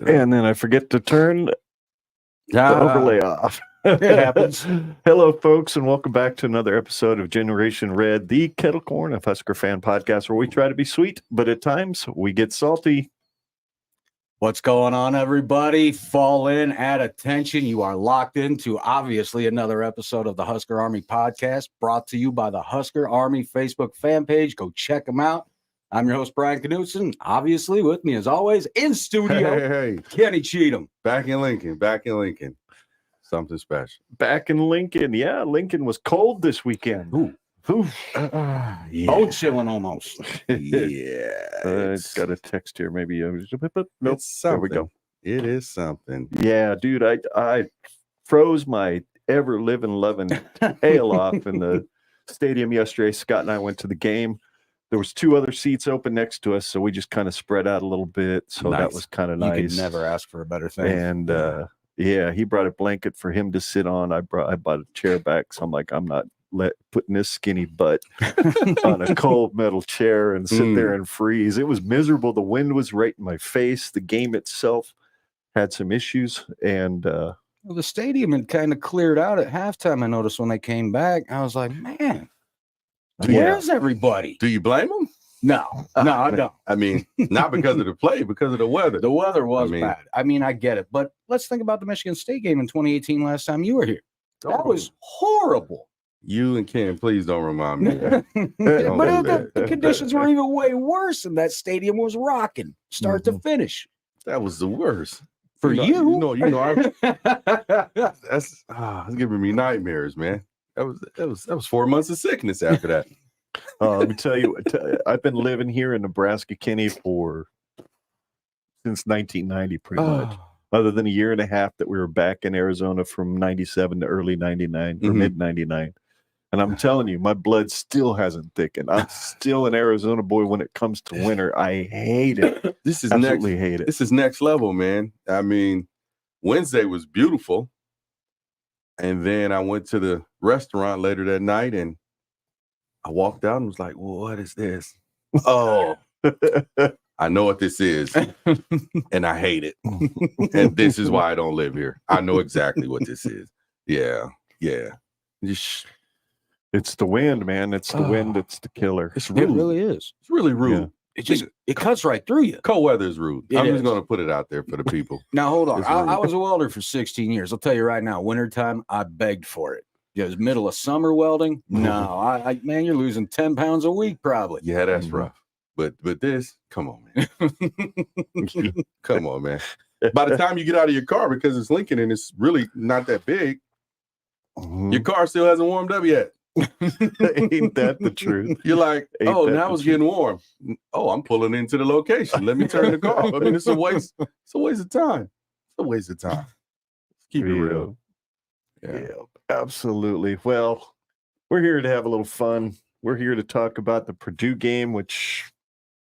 And then I forget to turn the overlay off. It happens. Hello, folks, and welcome back to another episode of Generation Red, the kettle corn of Husker Fan Podcast, where we try to be sweet, but at times we get salty. What's going on, everybody? Fall in, add attention. You are locked into, obviously, another episode of the Husker Army Podcast, brought to you by the Husker Army Facebook fan page. Go check them out. I'm your host, Brian Knutzen. Obviously, with me, as always, in studio, Hey. Kenny Cheatham. Back in Lincoln. Something special. Back in Lincoln. Yeah, Lincoln was cold this weekend. Ooh. Yeah. Bone chilling almost. It's got a text here. Maybe. Nope. It's something. There we go. It is something. Yeah, dude, I froze my ever-living, loving tail off in the stadium yesterday. Scott and I went to the game. There was two other seats open next to us, so we just kind of spread out a little bit. So Nice. that was kind of nice. You could never ask for a better thing. And yeah, he brought a blanket for him to sit on. I bought a chair back, so I'm like, I'm not putting this skinny butt on a cold metal chair and sit there and freeze. It was miserable. The wind was right in my face. The game itself had some issues, and Well, the stadium had kind of cleared out at halftime. I noticed when they came back. I was like, man, where's everybody? Do you blame them? No, I don't. I mean, not because of the play, because of the weather. The weather was I mean- bad. I mean, I get it. But let's think about the Michigan State game in 2018 last time you were here. That was horrible. You and Ken, please don't remind me. But Don't do that. the conditions were even way worse, and that stadium was rocking start to finish. That was the worst. For You know, that's giving me nightmares, man. That was 4 months of sickness after that. let me tell you, I've been living here in Nebraska, Kenny, since 1990, pretty much. Other than a year and a half that we were back in Arizona from 97 to early 99 or mid 99. And I'm telling you, my blood still hasn't thickened. I'm still an Arizona boy when it comes to winter. I hate it. This is Absolutely hate it. This is next level, man. I mean, Wednesday was beautiful. And then I went to the restaurant later that night and I walked out and was like, well, what is this? Oh, I know what this is. And I hate it. And this is why I don't live here. I know exactly what this is. Yeah. Just, It's the wind, man. It's the wind. It's the killer. it's It rude. really is. It's really rude. Yeah. It cuts right through you. Cold weather is rude. It I'm is. just going to put it out there for the people. Now, hold on. It's I rude. was a welder for 16 years. I'll tell you right now, wintertime, I begged for it. Just middle of summer welding? No, man, you're losing 10 pounds a week probably. Yeah, that's rough. But this, come on, man. Come on, man. By the time you get out of your car, because it's Lincoln and it's really not that big, your car still hasn't warmed up yet. Ain't that the truth? You're like, Ain't oh, that now the it's getting warm. Oh, I'm pulling into the location. Let me turn the car off. I mean, it's a waste. It's a waste of time. It's a waste of time. Keep it real. Yeah, absolutely. Well, we're here to have a little fun. We're here to talk about the Purdue game, which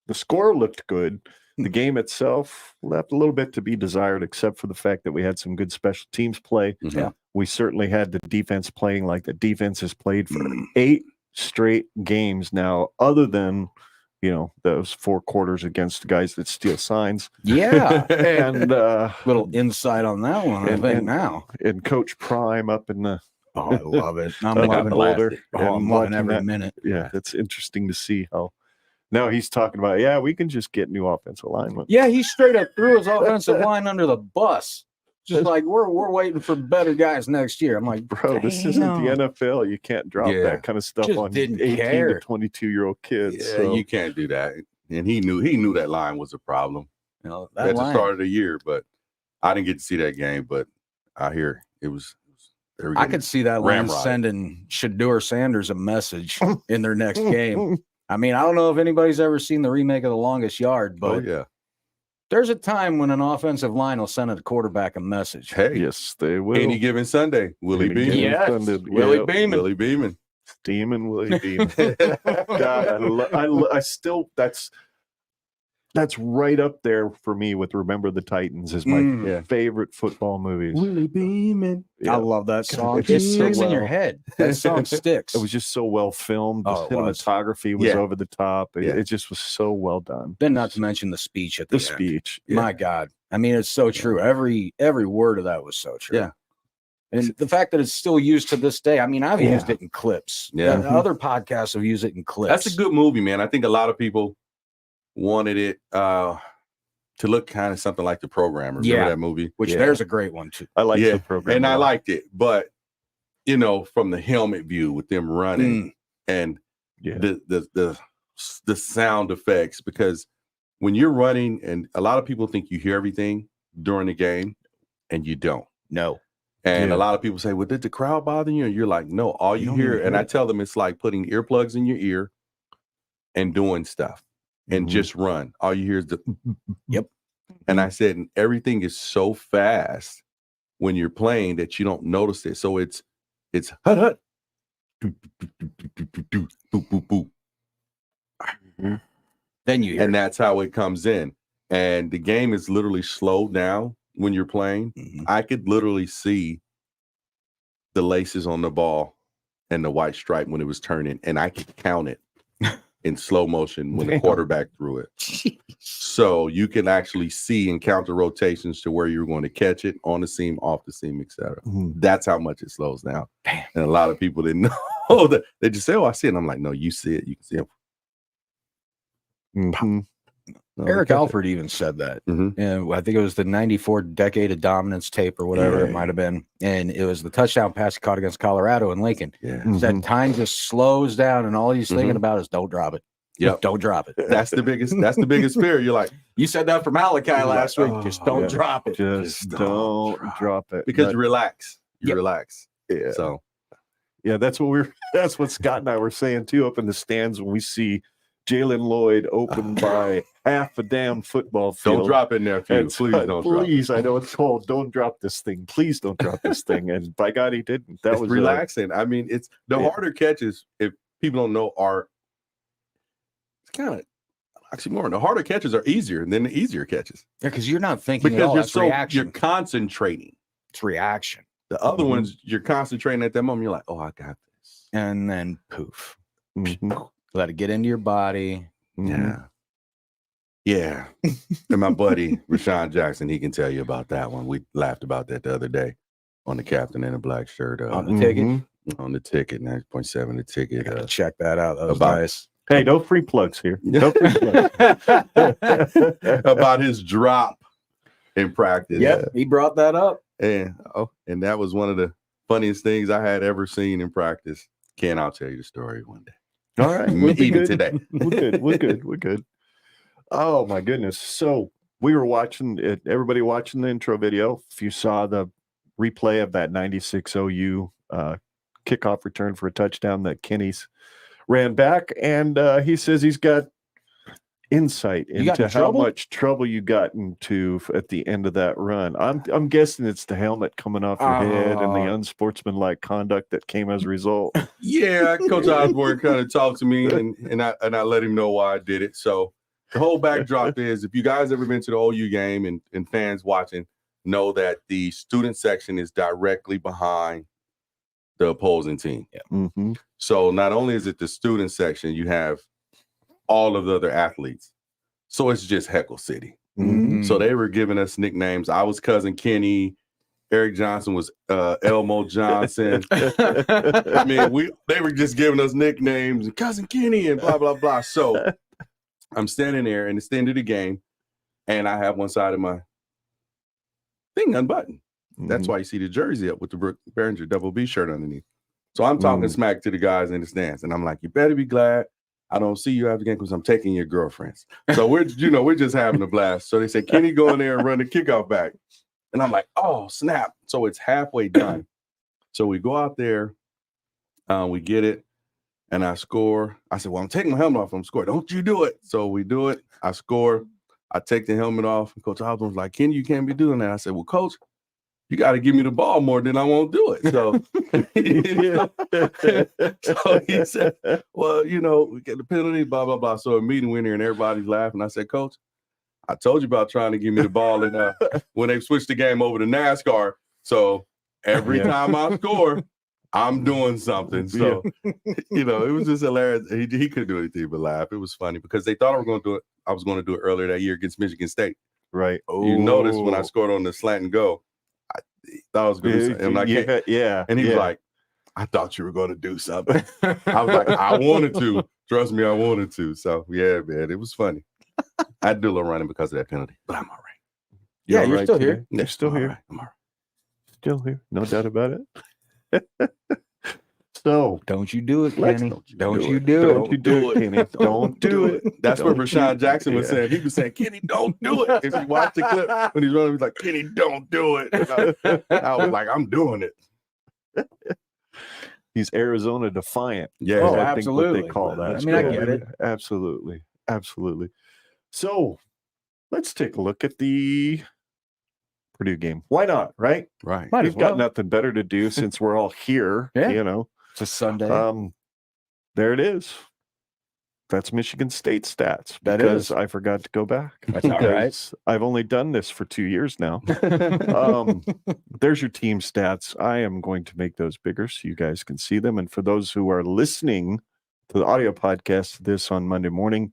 the score looked good. The game itself left a little bit to be desired, except for the fact that we had some good special teams play. Yeah. We certainly had the defense playing like the defense has played for 8 straight games now, other than those 4 quarters against the guys that steal signs. Yeah. And little insight on that one, I think now. And Coach Prime up in the I love it. I'm up in loving Boulder. I'm loving every minute. Yeah, it's interesting to see how now he's talking about, we can just get new offensive linemen. Yeah, he straight up threw his offensive line under the bus. Just like we're waiting for better guys next year. I'm like, bro, this isn't the NFL. You can't drop that kind of stuff Just on didn't 18 care. to 22-year-old kids. Yeah, so. you can't do that. And he knew that line was a problem that at line. the start of the year. But I didn't get to see that game. But I hear it was. I could see that line ramrod. sending Shedeur Sanders a message in their next game. I mean, I don't know if anybody's ever seen the remake of The Longest Yard, but there's a time when an offensive line will send a quarterback a message. Hey, yes, they will. Any given Sunday, Willie Beeman. Yes, Willie Beeman. Willie Beeman. Steaming Willie Beeman. God, I still that's right up there for me with Remember the Titans is my favorite football movies. Willie Beeman. I love that song. It's It just so sticks in your well- head. That song sticks. It was just so well filmed. The Oh, it was. cinematography was Yeah. over the top. Yeah. It just was so well done. Then not to mention the speech at the The end. speech. My God. I mean, it's so true. Every word of that was so true. Yeah. And the fact that it's still used to this day, I mean, I've used it in clips. Yeah. Other podcasts have used it in clips. That's a good movie, man. I think a lot of people wanted it to look kind of something like The Programmer. Remember that movie? Which there's a great one too. I like the program. And I liked it. But, from the helmet view with them running and the sound effects, because when you're running, and a lot of people think you hear everything during the game, and you don't. No. And a lot of people say, well, did the crowd bother you? And you're like, no, all you hear, and I tell them it's like putting earplugs in your ear and doing stuff and just run. All you hear is the Yep. And I said, and everything is so fast when you're playing that you don't notice it. So it's hut hut. Boop, boop, boop, boop. Then you hear And that's how it comes in. And the game is literally slowed down when you're playing. I could literally see the laces on the ball and the white stripe when it was turning, and I could count it in slow motion when the quarterback threw it. So you can actually see and count the rotations to where you're going to catch it on the seam, off the seam, etc. That's how much it slows down. Damn. And a lot of people didn't know that. They just say, "Oh, I see it." And I'm like, "No, you see it. You can see it." Eric Alford even said that. And I think it was the 94 Decade of Dominance tape or whatever it might have been. And it was the touchdown pass he caught against Colorado in Lincoln. Said time just slows down, and all he's thinking about is don't drop it. Yep. Don't drop it. That's the biggest fear. You're like, you said that for Malachi last week. Just don't drop it. Just don't drop it. because you relax. You relax. Yeah. So that's what Scott and I were saying too up in the stands when we see Jalen Lloyd open by half a damn football field. don't drop in there, please. Please don't drop. Please, I know it's cold. Don't drop this thing. Please don't drop this thing. And by God, he didn't. That It's was relaxing. I mean, it's the harder catches, if people don't know, it's kind of oxymoron. The harder catches are easier than the easier catches. Yeah, because you're not thinking at all. Because That's you're reaction. concentrating. It's reaction. The other ones, you're concentrating at that moment. You're like, oh, I got this. And then poof. Let it get into your body. Yeah. And my buddy Rashawn Jackson, he can tell you about that one. We laughed about that the other day on the captain in a black shirt. On the ticket. On the ticket, 9.7 the ticket. Check that out. That was about- nice. Hey, no free plugs here. No free plugs. About his drop in practice. Yep, he brought that up. And that was one of the funniest things I had ever seen in practice. Ken, I'll tell you the story one day. All right. We'll be Even good. today. We're good. Oh my goodness. So we were watching it, everybody watching the intro video. If you saw the replay of that 96 OU kickoff return for a touchdown that Kenny's ran back, and he says he's got insight into how much trouble you got into at the end of that run. I'm guessing it's the helmet coming off your head and the unsportsmanlike conduct that came as a result. Yeah, Coach Osborne kind of talked to me, and I let him know why I did it. So the whole backdrop is, if you guys ever been to the OU game and fans watching know that the student section is directly behind the opposing team. Yeah. So not only is it the student section, you have all of the other athletes. So it's just Heckle City. Mhm. So they were giving us nicknames. I was Cousin Kenny. Eric Johnson was Elmo Johnson. I mean, they were just giving us nicknames, Cousin Kenny and blah, blah, blah. So I'm standing there and it's the end of the game. And I have one side of my thing unbuttoned. That's why you see the jersey up with the Brooke Behringer Double B shirt underneath. So I'm talking smack to the guys in the stands. And I'm like, you better be glad I don't see you after the game because I'm taking your girlfriends. So we're just having a blast. So they say, Kenny, go in there and run the kickoff back. And I'm like, oh, snap. So it's halfway done. So we go out there, we get it, and I score. I said, well, I'm taking my helmet off. I'm scoring. Don't you do it. So we do it. I score. I take the helmet off. And Coach Osborne's like, Kenny, you can't be doing that. I said, well, Coach, you got to give me the ball more than I won't do it. So, so he said, well, we get the penalty, blah, blah, blah. So a meeting went here and everybody's laughing. I said, Coach, I told you about trying to give me the ball and when they switched the game over to NASCAR. So every time I score, I'm doing something. So, it was just hilarious. He couldn't do anything but laugh. It was funny because they thought I was going to do it earlier that year against Michigan State. Right. You noticed when I scored on the slant and go, I thought I was going to do yeah. And he was like, I thought you were going to do something. I was like, I wanted to. Trust me, I wanted to. So, yeah, man, it was funny. I had to do a little running because of that penalty, but I'm all right. You're still here. You're still here. Right. I'm all right. Still here. No doubt about it. So don't you do it, Kenny. Don't you do it, Kenny. Don't do it. That's what Rashawn Jackson was saying. He was saying, Kenny, don't do it. If you watch the clip when he's running, he's like, Kenny, don't do it. I was like, I'm doing it. He's Arizona defiant. Yeah, I think what they call that. I mean, I get it. Absolutely. So let's take a look at the Purdue game. Why not? Right. We've got nothing better to do since we're all here. Yeah. It's a Sunday. There it is. That's Michigan State stats. That because is. I forgot to go back. That's all right. I've only done this for 2 years now. There's your team stats. I am going to make those bigger so you guys can see them. And for those who are listening to the audio podcast, this on Monday morning,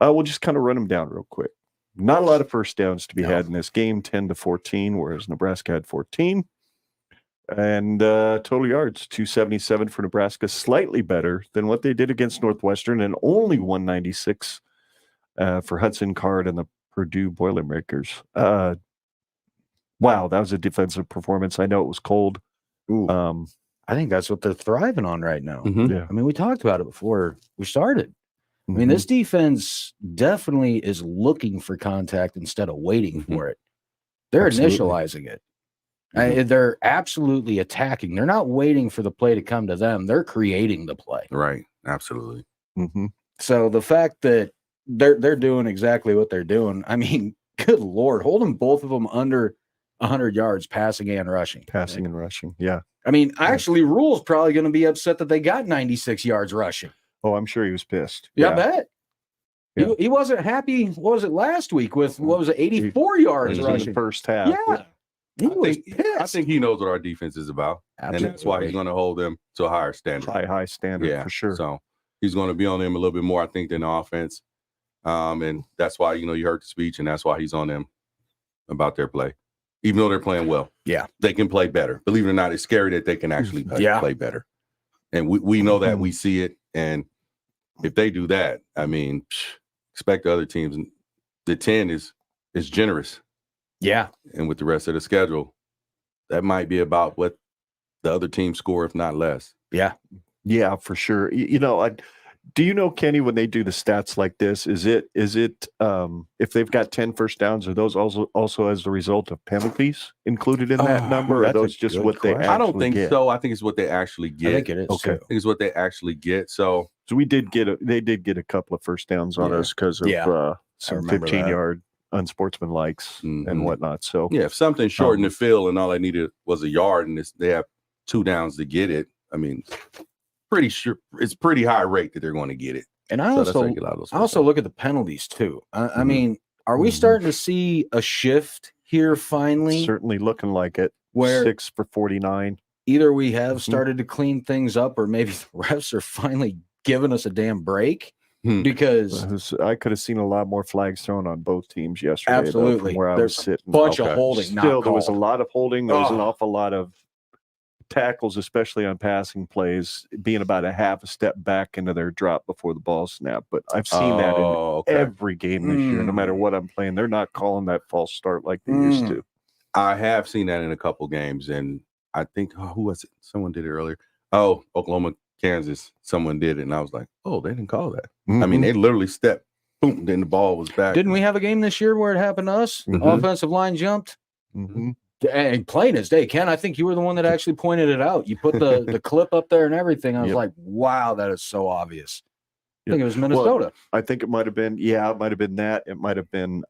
we'll just kind of run them down real quick. Not a lot of first downs to be had in this game, 10-14, whereas Nebraska had 14. And total yards, 277 for Nebraska, slightly better than what they did against Northwestern, and only 196 for Hudson Card and the Purdue Boilermakers. Wow, that was a defensive performance. I know it was cold. I think that's what they're thriving on right now. Yeah. I mean, we talked about it before we started. I mean, this defense definitely is looking for contact instead of waiting for it. They're initializing it. They're absolutely attacking. They're not waiting for the play to come to them. They're creating the play. Right. Absolutely. So the fact that they're doing exactly what they're doing, I mean, good Lord, holding both of them under 100 yards passing and rushing. Yeah. I mean, actually, Rule's probably going to be upset that they got 96 yards rushing. Oh, I'm sure he was pissed. Yeah, I bet. Yeah. He wasn't happy. What was it last week with 84 yards rushing in the first half? Yeah. I think he knows what our defense is about. Absolutely. And that's why he's going to hold them to a higher standard. High standard, for sure. So he's going to be on them a little bit more, I think, than the offense. And that's why, you heard the speech, and that's why he's on them about their play. Even though they're playing well. Yeah. They can play better. Believe it or not, it's scary that they can actually play better. And we know that. We see it. And if they do that, I mean, expect the other teams. The 10 is generous. Yeah. And with the rest of the schedule, that might be about what the other teams score, if not less. Yeah. Yeah, for sure. Do you know, Kenny, when they do the stats like this, is it if they've got 10 first downs, are those also as a result of penalties included in that number? Or are those just what they actually I don't think get? so. I think it's what they actually get. I think it is. Okay. I think it's what they actually get. So they did get a couple of first downs on us because of some 15-yard unsportsmanlikes and whatnot. So yeah, if something shortened the field and all they needed was a yard and they have 2 downs to get it, I mean, pretty sure it's pretty high rate that they're going to get it. And I also look at the penalties too. I mean, are we starting to see a shift here finally? Certainly looking like it. Where 6 for 49. Either we have started to clean things up, or maybe the refs are finally giving us a damn break. because I could have seen a lot more flags thrown on both teams yesterday. though, Absolutely. from where I was There's sitting. bunch of Okay. holding. Not Still, there was a called. lot of holding. There was an Oh. awful lot of tackles, especially on passing plays, being about a half a step back into their drop before the ball snap. But I've seen that in okay. every game this year, no matter what I'm playing. They're not calling that false start like they used to. I have seen that in a couple games, and I think who was it? Someone did it earlier. Oh, Oklahoma, Kansas. Someone did it, and I was like, oh, they didn't call that. I mean, they literally stepped, boom, then the ball was back. Didn't we have a game this year where it happened to us? Mhm. Offensive line jumped. Mhm. And plain as day, Ken, I think you were the one that actually pointed it out. You put the clip up there and everything. I was Yep. like, wow, that is so obvious. I Yep. think it was Minnesota. I think it might have been, it might have been that. It might have been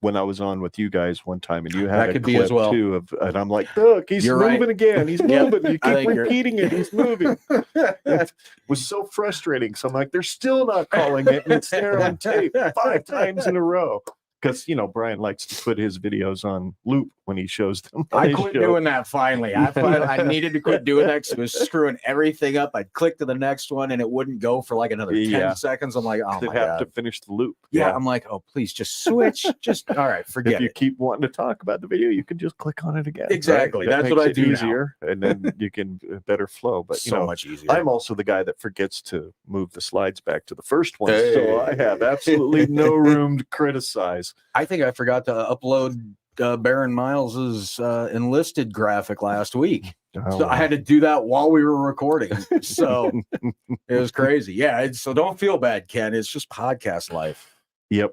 when I was on with you guys one time, and you had That a could clip be as well. too of, and I'm like, look, he's You're moving right. again. He's Yep. moving. You I keep think repeating it. He's moving. It was so frustrating. So I'm like, they're still not calling it, and it's there on tape 5 times in a row. Because Brian likes to put his videos on loop when he shows them. on I his quit show. doing that finally. I needed to quit doing that because it was screwing everything up. I'd click to the next one and it wouldn't go for like another 10 Yeah. seconds. I'm like, oh They my have God. to finish the loop. Yeah, I'm like, oh, please just switch. Just all right, forget If you it. keep wanting to talk about the video, you can just click on it again. right? Exactly. That That's what makes I it do now. easier, and then you can better flow. But So much easier. I'm also the guy that forgets to move the slides back to the first one, so I have absolutely no room to criticize. I think I forgot to upload Baron Miles's enlisted graphic last week. So I had to do that while we were recording. So it was crazy. Yeah. So don't feel bad, Ken. It's just podcast life. Yep.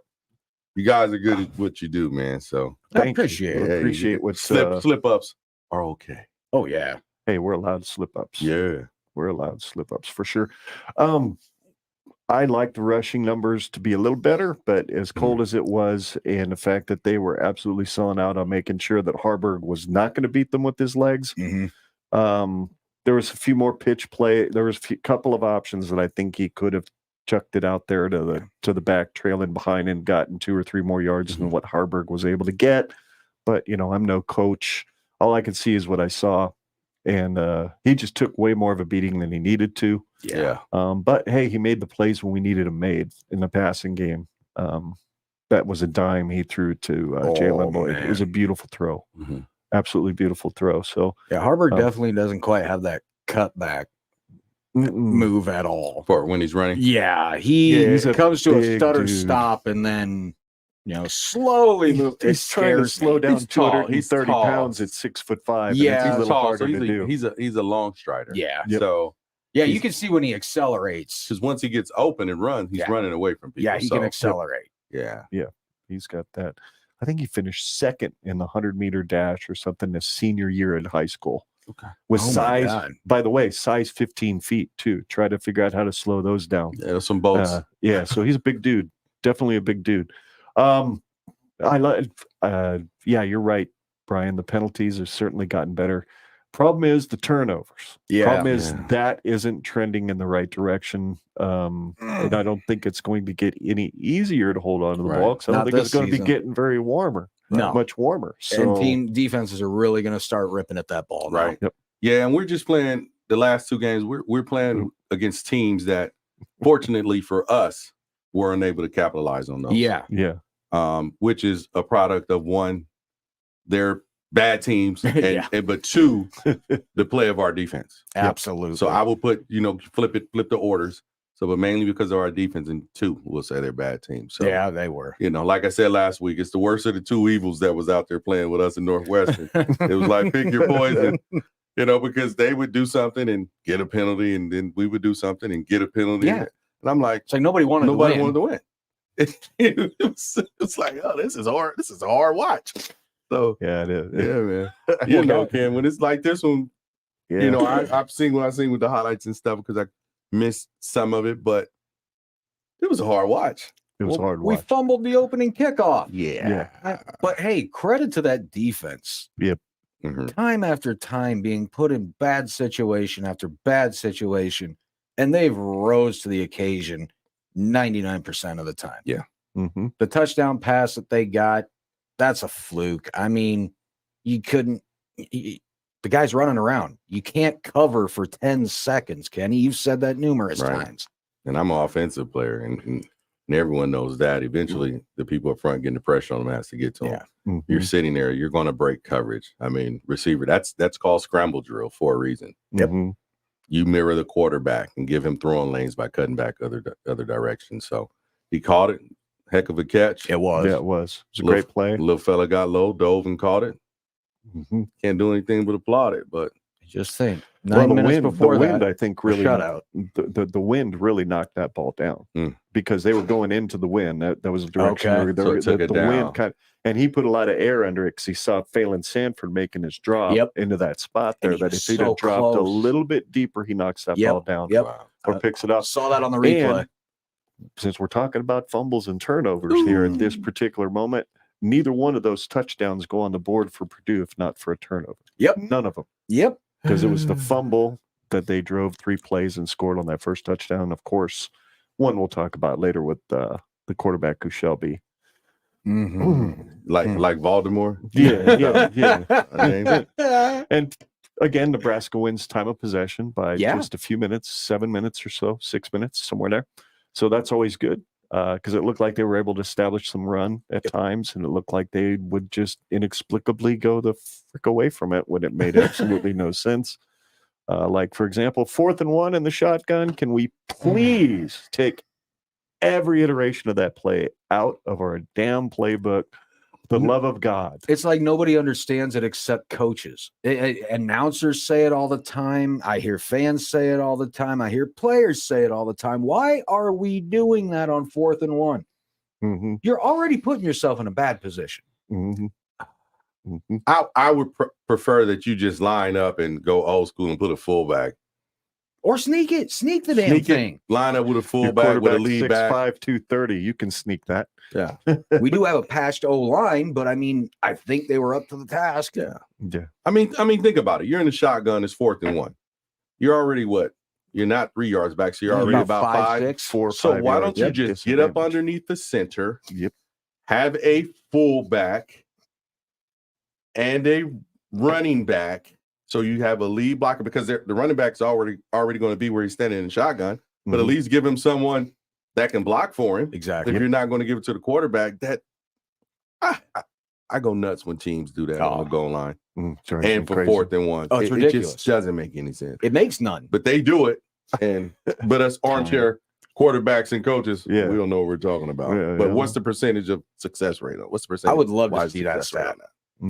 You guys are good at what you do, man. So I appreciate it. Yeah, Appreciate what. slip ups are okay. Oh, yeah. Hey, we're allowed slip ups. Yeah. We're allowed slip ups for sure. I like the rushing numbers to be a little better, but as cold as it was, and the fact that they were absolutely selling out on making sure that Harburg was not going to beat them with his legs. There was a few more pitch play. There was a couple of options that I think he could have chucked it out there to the back, trailing behind, and gotten 2 or 3 more yards than what Harburg was able to get. But I'm no coach. All I can see is what I saw, and he just took way more of a beating than he needed to. Yeah. But hey, he made the plays when we needed him made in the passing game. That was a dime he threw to Jalen Lloyd. man. It was a beautiful throw, absolutely beautiful throw. So Yeah. Harburg definitely doesn't quite have that cutback move at all. For when he's running. Yeah. He he's a comes to a big stutter dude. stop and then, slowly move. It he's trying to scares slow me. down He's tall. 230 He's tall. pounds at 6'5". Yeah, and it's a little Tall, harder so to do. he's a long strider. Yeah. Yep. So Yeah. You He's- can see when he accelerates. because once he gets open and run, he's Yeah. running away from people. Yeah. He so, can accelerate. Yeah. He's got that. I think he finished second in the 100-meter dash or something his senior year in high school. Okay. With Oh my size, God. by the way, size 15 feet too. Try to figure out how to slow those down. Yeah, there's some boats. So he's a big dude. Definitely a big dude. I like. Yeah, you're right, Brian. The penalties have certainly gotten better. Problem is the turnovers. Yeah. Problem is Yeah. that isn't trending in the right direction. And I don't think it's going to get any easier to hold on to the Right. ball. 'Cause I don't Not think it's this going to be season. getting very warmer. No. Much warmer. So And team defenses are really going to start ripping at that ball. now. Right. Yep. Yeah, and we're just playing the last 2 games. We're playing against teams that, fortunately for us, were unable to capitalize on those. Yeah. yeah. Which is a product of 1, they're bad teams, and, Yeah. but 2, the play of our defense. Absolutely. So I will put, flip the orders. So, but mainly because of our defense, and 2, we'll say they're bad teams. So yeah, they were. like I said last week, it's the worst of the 2 evils that was out there playing with us in Northwestern. It was like pick your poison, because they would do something and get a penalty, and then we would do something and get a penalty. Yeah. And I'm like, It's like nobody wanted nobody to win. wanted to win. It's like, oh, this is hard. This is a hard watch. So Yeah, it is. yeah, man. Ken, when it's like this one, Yeah. I've seen what I've seen with the highlights and stuff because I missed some of it, but it was a hard watch. It was hard to We watch. fumbled the opening kickoff. Yeah. But hey, credit to that defense. Mhm. Time after time being put in bad situation after bad situation, and they've rose to the occasion 99% of the time. Yeah. Mm-hmm. The touchdown pass that they got, that's a fluke. I mean, you couldn't. The guy's running around. You can't cover for 10 seconds, Kenny. You've said that numerous Right. times. And I'm an offensive player, and everyone knows that. Eventually, the people up front getting the pressure on them has to get to them. Yeah. You're sitting there, you're going to break coverage. I mean, receiver, that's called scramble drill for a reason. Yep. You mirror the quarterback and give him throwing lanes by cutting back other directions. So he caught it. Heck of a catch. It was. Yeah, it was. It was a great play. Little fella got low, dove and caught it. Can't do anything but applaud it. But just think, 9 minutes before the wind, I think, really shutout. The wind really knocked that ball down because they were going into the wind. That was the direction. Okay. So it took it down. Wind kind of, and he put a lot of air under it because he saw Phelan Sanford making his drop into that spot there. That if he'd have dropped a little bit deeper, he knocks that ball down or picks it up. Saw that on the replay. And since we're talking about fumbles and turnovers here at this particular moment, neither one of those touchdowns go on the board for Purdue if not for a turnover. None of them. Because it was the fumble that they drove 3 plays and scored on that first touchdown. Of course, one we'll talk about later with the quarterback who shall be. Like Baltimore. Yeah. And again, Nebraska wins time of possession by just a few minutes, 7 minutes or so, 6 minutes, somewhere there. So that's always good because it looked like they were able to establish some run at times, and it looked like they would just inexplicably go the frick away from it when it made absolutely no sense. Like, for example, 4th and 1 in the shotgun. Can we please take every iteration of that play out of our damn playbook? The love of God. It's like nobody understands it except coaches. Announcers say it all the time. I hear fans say it all the time. I hear players say it all the time. Why are we doing that on 4th and 1? You're already putting yourself in a bad position. I would prefer that you just line up and go old school and put a fullback. Or sneak the damn thing. Line up with a fullback with a lead back. 6'5", 230. You can sneak that. Yeah. We do have a patched O-line, but I mean, I think they were up to the task. Yeah. I mean, think about it. You're in the shotgun. It's 4th and 1. You're already what? You're not 3 yards back, so you're already about 5, 6, 4. So why don't you just get up underneath the center? Have a fullback and a running back. So you have a lead blocker because the running back's already going to be where he's standing in the shotgun, but at least give him someone that can block for him. Exactly. If you're not going to give it to the quarterback, I go nuts when teams do that on the goal line. And for crazy. 4th and 1. It's ridiculous. It just doesn't make any sense. It makes none. But they do it. But us armchair quarterbacks and coaches, we don't know what we're talking about. But what's the percentage of success rate? What's the percentage? I would love to see that stat.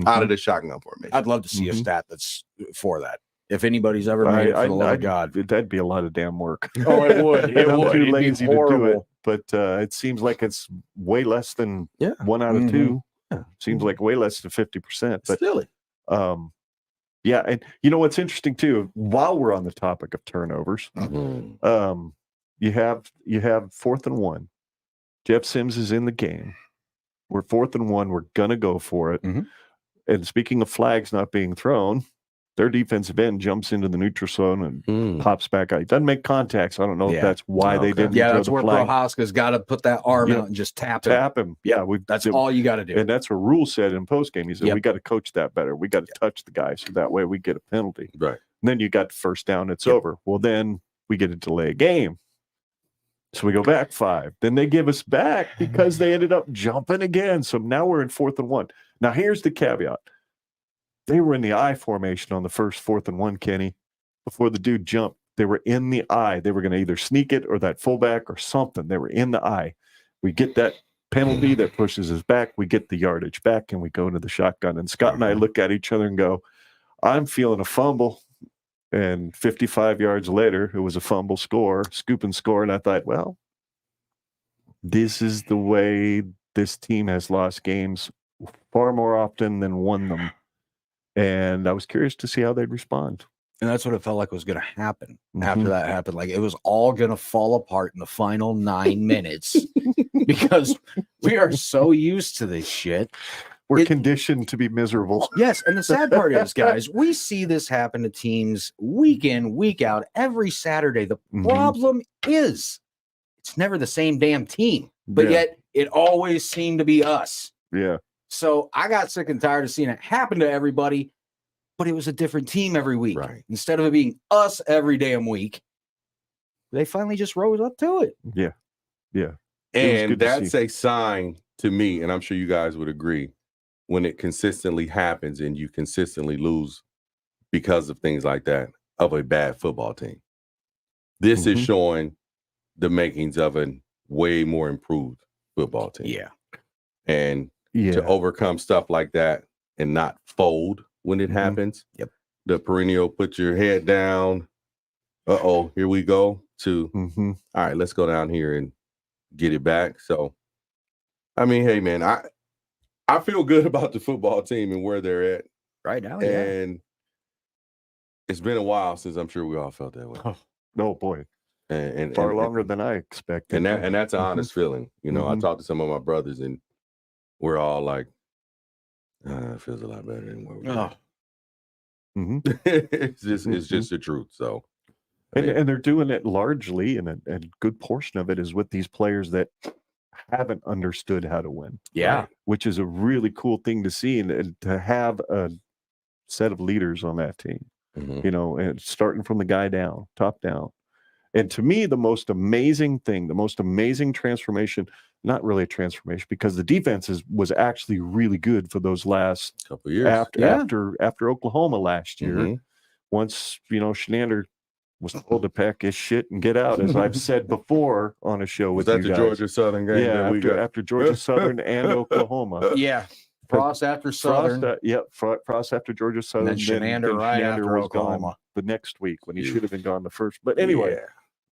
Out of the shotgun formation. I'd love to see a stat that's for that. If anybody's ever made it, for the love of God. That'd be a lot of damn work. Oh, it would. I'm too lazy to do it. But it seems like it's way less than 1 out of 2. Seems like way less than 50%. But silly. And you know what's interesting too, while we're on the topic of turnovers, you have 4th and 1. Jeff Sims is in the game. We're 4th and 1. We're gonna go for it. And speaking of flags not being thrown, their defensive end jumps into the neutral zone and pops back out. He doesn't make contact, so I don't know if that's why they didn't. Yeah, that's where Prohaska's got to put that arm out and just tap him. Yeah, that's all you got to do. And that's what Rule said in postgame. He said, we got to coach that better. We got to touch the guy so that way we get a penalty. Right. And then you got first down, it's over. Well, then we get a delay game. So we go back 5. Then they give us back because they ended up jumping again. So now we're in 4th and 1. Now here's the caveat. They were in the I formation on the first 4th and 1, Kenny, before the dude jumped. They were in the I. They were going to either sneak it or that fullback or something. They were in the I. We get that penalty that pushes us back. We get the yardage back, and we go into the shotgun. And Scott and I look at each other and go, I'm feeling a fumble. And 55 yards later, it was a fumble score, scoop and score. And I thought, well, this is the way this team has lost games far more often than won them. And I was curious to see how they'd respond. And that's what it felt like was going to happen after that happened. Like it was all going to fall apart in the final 9 minutes because we are so used to this shit. We're conditioned to be miserable. Yes. And the sad part is, guys, we see this happen to teams week in, week out, every Saturday. The problem is it's never the same damn team, but yet it always seemed to be us. Yeah. So I got sick and tired of seeing it happen to everybody, but it was a different team every week. Right. Instead of it being us every damn week, they finally just rose up to it. Yeah. And that's a sign to me, and I'm sure you guys would agree, when it consistently happens and you consistently lose because of things like that, of a bad football team. This is showing the makings of a way more improved football team. Yeah. And to overcome stuff like that and not fold when it happens. Yep. The perennial put your head down. Here we go. To all right, let's go down here and get it back. So, I mean, hey man, I feel good about the football team and where they're at right now. And it's been a while since I'm sure we all felt that way. Oh boy. And far longer than I expected. And that's an honest feeling. You know, I talked to some of my brothers and we're all like, it feels a lot better than where we were. It's just the truth. So, and they're doing it largely, and a good portion of it is with these players that haven't understood how to win. Yeah, right? Which is a really cool thing to see, and to have a set of leaders on that team. You know, and starting from the guy down, top down. And to me, the most amazing thing, the most amazing transformation, not really a transformation, because the defense was actually really good for those last couple of years after Oklahoma last year. Once, you know, Shenander was told to pack his shit and get out, as I've said before on a show with you guys. Was that the Georgia Southern game? Yeah, after Georgia Southern and Oklahoma. Yeah. Frost after Southern. Frost after Georgia Southern. And then Shenander right after Oklahoma. The next week when he should have been gone the first. But anyway,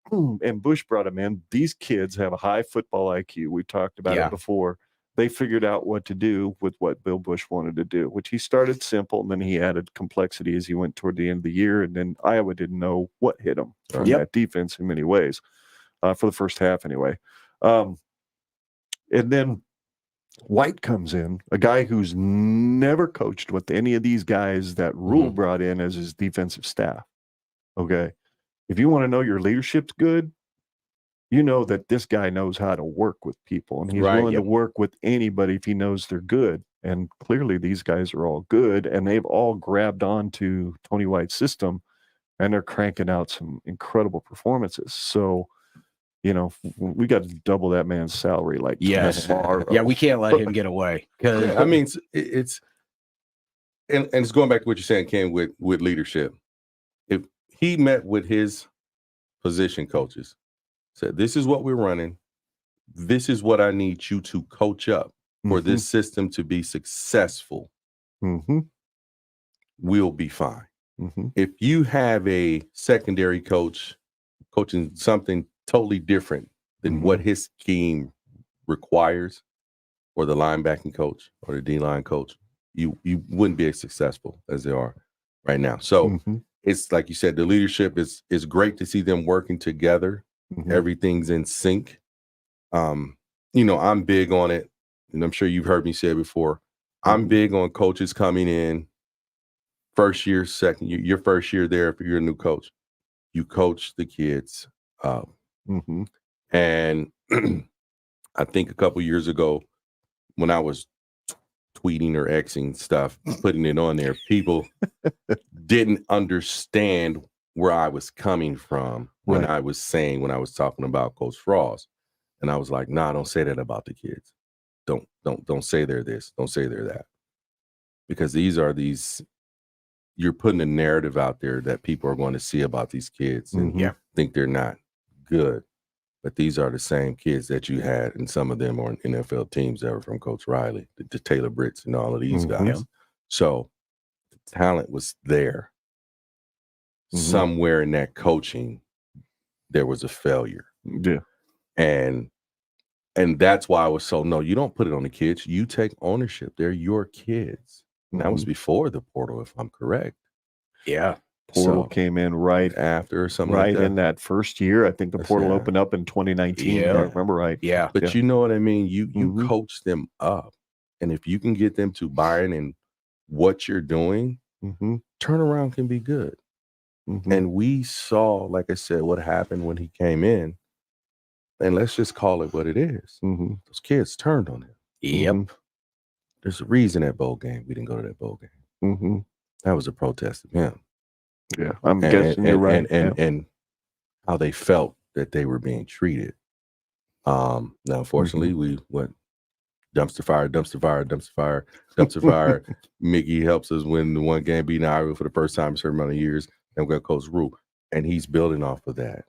and Bush brought him in. These kids have a high football IQ. We talked about it before. They figured out what to do with what Bill Bush wanted to do, which he started simple, and then he added complexity as he went toward the end of the year. And then Iowa didn't know what hit them from that defense in many ways, for the first half anyway. And then White comes in, a guy who's never coached with any of these guys that Rule brought in as his defensive staff. Okay. If you want to know your leadership's good, you know that this guy knows how to work with people, and he's willing to work with anybody if he knows they're good. And clearly these guys are all good, and they've all grabbed onto Tony White's system, and they're cranking out some incredible performances. So, you know, we got to double that man's salary like tomorrow. Yeah, we can't let him get away. I mean, it's and it's going back to what you're saying, Ken, with leadership. If he met with his position coaches, said, this is what we're running, this is what I need you to coach up for this system to be successful, we'll be fine. If you have a secondary coach coaching something totally different than what his scheme requires, or the linebacking coach or the D-line coach, you wouldn't be as successful as they are right now. So it's like you said, the leadership is great to see them working together. Everything's in sync. You know, I'm big on it, and I'm sure you've heard me say it before. I'm big on coaches coming in first year, second year, your first year there. If you're a new coach, you coach the kids up. And I think a couple years ago, when I was tweeting or Xing stuff, putting it on there, people didn't understand where I was coming from when I was talking about Coach Frost. And I was like, nah, don't say that about the kids. Don't say they're this, don't say they're that. Because you're putting a narrative out there that people are going to see about these kids and think they're not good. But these are the same kids that you had, and some of them are on NFL teams that were from Coach Riley, the Taylor Britts and all of these guys. So the talent was there. Somewhere in that coaching, there was a failure. And that's why I was no, you don't put it on the kids. You take ownership. They're your kids. And that was before the portal, if I'm correct. Portal came in right after or something right like that. In that first year. I think the portal opened up in 2019. If I remember right. But you know what I mean? You coach them up. And if you can get them to buy in what you're doing, turnaround can be good. And we saw, like I said, what happened when he came in. And let's just call it what it is. Those kids turned on him. There's a reason that bowl game. We didn't go to that bowl game. That was a protest of him. I'm guessing you're right. And how they felt that they were being treated. Now, unfortunately, we went dumpster fire. Mickey helps us win the one game, beating Iowa for the first time in a certain amount of years. And we got Coach Rule, and he's building off of that,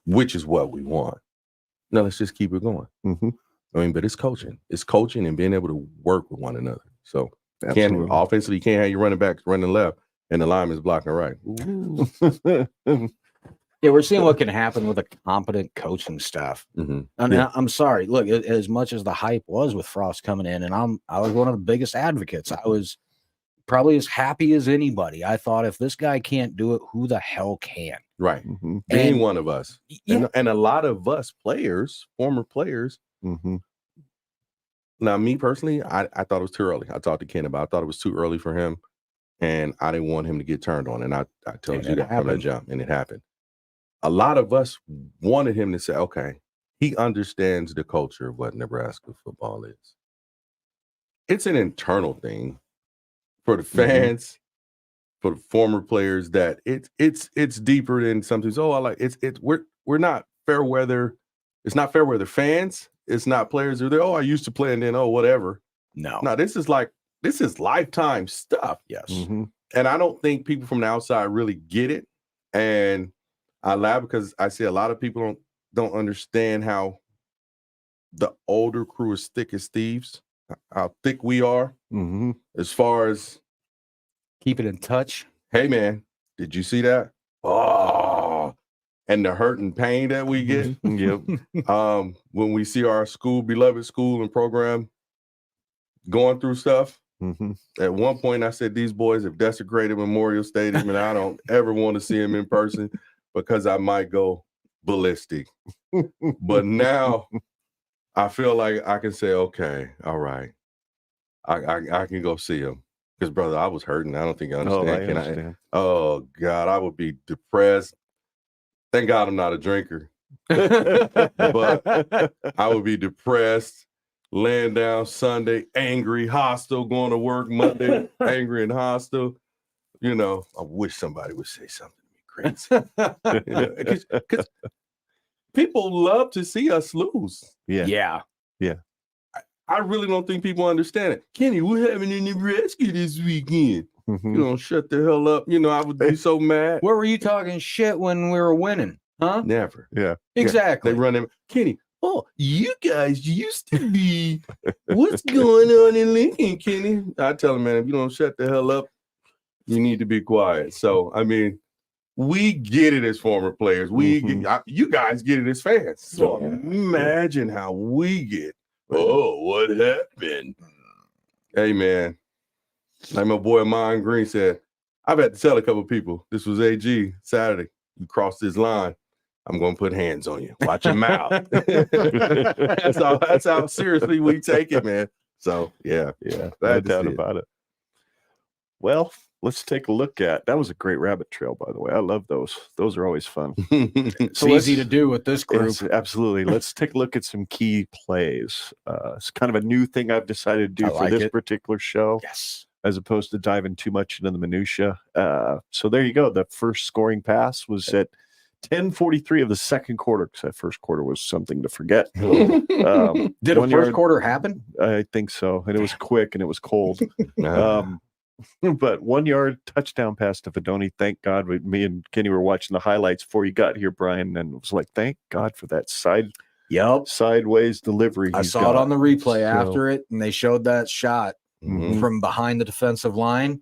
which is what we want. Now, let's just keep it going. I mean, but it's coaching. It's coaching and being able to work with one another. So, offensively, you can't have your running backs running left and the lineman's blocking right. Yeah, we're seeing what can happen with a competent coaching staff. And I'm sorry. Look, as much as the hype was with Frost coming in, and I was one of the biggest advocates. I was probably as happy as anybody. I thought if this guy can't do it, who the hell can? Right. Being one of us. And a lot of us players, former players. Now, me personally, I thought it was too early. I talked to Ken about it. I thought it was too early for him, and I didn't want him to get turned on. And I told you that from that jump, and it happened. A lot of us wanted him to say, okay, he understands the culture of what Nebraska football is. It's an internal thing for the fans, for the former players, that it's deeper than something. Oh, I like we're not fair weather. It's not fair weather fans. It's not players who are there. Oh, I used to play and then whatever. No, this is lifetime stuff. Yes. And I don't think people from the outside really get it. And I laugh because I see a lot of people don't understand how the older crew is thick as thieves, how thick we are as far as keep it in touch. Hey, man, did you see that? Oh, and the hurt and pain that we get. When we see our beloved school and program going through stuff. At one point, I said, these boys have desecrated Memorial Stadium, and I don't ever want to see them in person because I might go ballistic. But now I feel like I can say, okay, all right, I can go see them. Because, brother, I was hurting. I don't think I understand. Oh, God, I would be depressed. Thank God I'm not a drinker. But I would be depressed, laying down Sunday, angry, hostile, going to work Monday, angry and hostile. You know, I wish somebody would say something to me crazy. Because people love to see us lose. Yeah. I really don't think people understand it. Kenny, what happened in Nebraska this weekend? You don't shut the hell up. You know, I would be so mad. Where were you talking shit when we were winning? Huh? Never. Yeah. Exactly. They run in. Kenny, oh, you guys used to be. What's going on in Lincoln, Kenny? I tell him, man, if you don't shut the hell up, you need to be quiet. So, I mean, we get it as former players. You guys get it as fans. So imagine how we get. Oh, what happened? Hey, man. Like my boy Mine Green said, I've had to tell a couple people, this was AG Saturday. You crossed this line, I'm going to put hands on you. Watch your mouth. That's how seriously we take it, man. So, yeah. No doubt about it. Well, let's take a look at, that was a great rabbit trail, by the way. I love those. Those are always fun. It's easy to do with this group. Absolutely. Let's take a look at some key plays. It's kind of a new thing I've decided to do for this particular show. Yes. As opposed to diving too much into the minutia. So there you go. The first scoring pass was at 10:43 of the second quarter, because that first quarter was something to forget. Did a first quarter happen? I think so. And it was quick and it was cold. But 1 yard touchdown pass to Fedoni. Thank God. Me and Kenny were watching the highlights before you got here, Brian, and it was like, thank God for that sideways delivery. I saw it on the replay after it, and they showed that shot from behind the defensive line.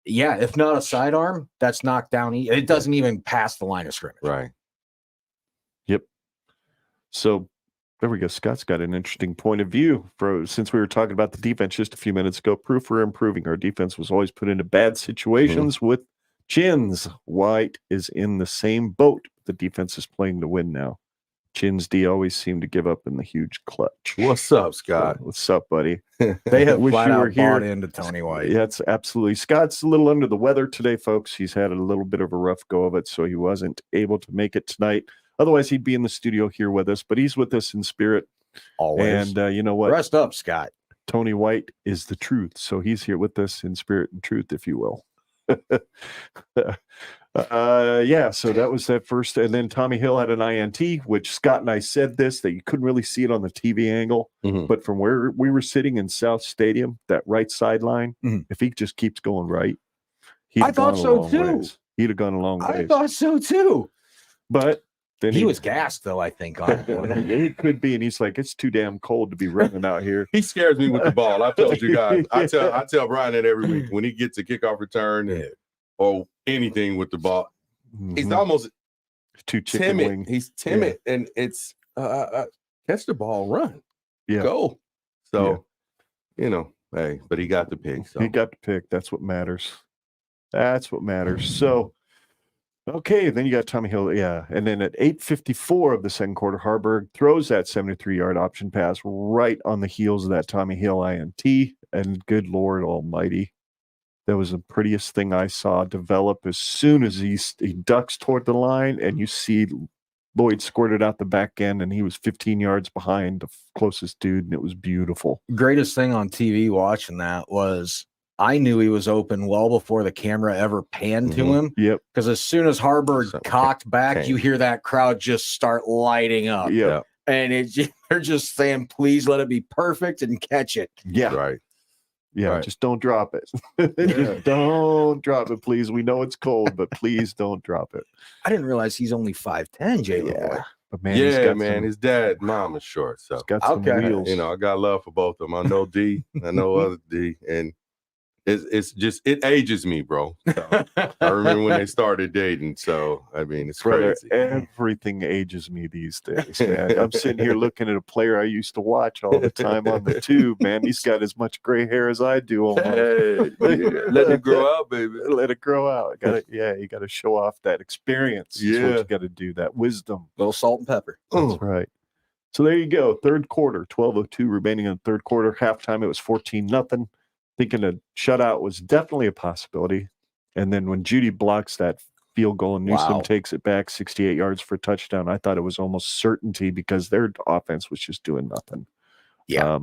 Yeah, if not a sidearm, that's knocked down. It doesn't even pass the line of scrimmage. Right. Yep. So there we go. Scott's got an interesting point of view. Since we were talking about the defense just a few minutes ago, proof we're improving. Our defense was always put into bad situations with chins. White is in the same boat. The defense is playing to win now. Chins D always seem to give up in the huge clutch. What's up, Scott? What's up, buddy? They have flat out bought into Tony White. Yeah, it's absolutely. Scott's a little under the weather today, folks. He's had a little bit of a rough go of it, so he wasn't able to make it tonight. Otherwise, he'd be in the studio here with us, but he's with us in spirit. Always. And you know what? Rest up, Scott. Tony White is the truth, so he's here with us in spirit and truth, if you will. Yeah, so that was that first. And then Tommy Hill had an INT, which Scott and I said this, that you couldn't really see it on the TV angle. Mhm. But from where we were sitting in South Stadium, that right sideline, Mhm. if he just keeps going right, he'd I have thought gone a so long too. ways. He'd have gone a long I ways. thought so too. But then He was gassed though, I think. On Yeah, he could be, and he's like, it's too damn cold to be running out here. He scares me with the ball. I told you guys. I tell Brian that every week when he gets a kickoff return or anything with the ball. He's almost too chicken timid. wing. He's timid, and it's catch the ball, run, go. So hey, but he got the pick. So he got the pick. That's what matters. That's what matters. So. Okay, then you got Tommy Hill, and then at 8:54 of the second quarter, Harburg throws that 73-yard option pass right on the heels of that Tommy Hill INT, and good Lord Almighty, that was the prettiest thing I saw develop as soon as he ducks toward the line, and you see Lloyd squirted out the back end, and he was 15 yards behind the closest dude, and it was beautiful. Greatest thing on TV watching that was I knew he was open well before the camera ever panned to him. Yep. Because as soon as Harburg cocked back, you hear that crowd just start lighting up. Yeah. And they're just saying, please let it be perfect and catch it. Yeah. right. Yeah, Right. just don't drop it. Just don't drop it, please. We know it's cold, but please don't drop it. I didn't realize he's only 5'10", Jalen Boy. But man, he's got some, his dad, mom is short, so he's got some wheels. I got love for both of them. I know D, I know other D, and it's just it ages me, bro. So, I remember when they started dating, so I mean it's Brother, crazy. everything ages me these days, man. I'm sitting here looking at a player I used to watch all the time on the tube, man. He's got as much gray hair as I do. Almost. Hey, let it grow out, baby. Let it grow out. You got to show off that experience. That's what you got to do. That wisdom. Little salt and pepper. That's right. So there you go. Third quarter, 12:02 remaining in the third quarter. Halftime, it was 14-0. Thinking a shutout was definitely a possibility. And then when Judy blocks that field goal and Newsom takes it back 68 yards for a touchdown, I thought it was almost certainty because their offense was just doing nothing. Yeah.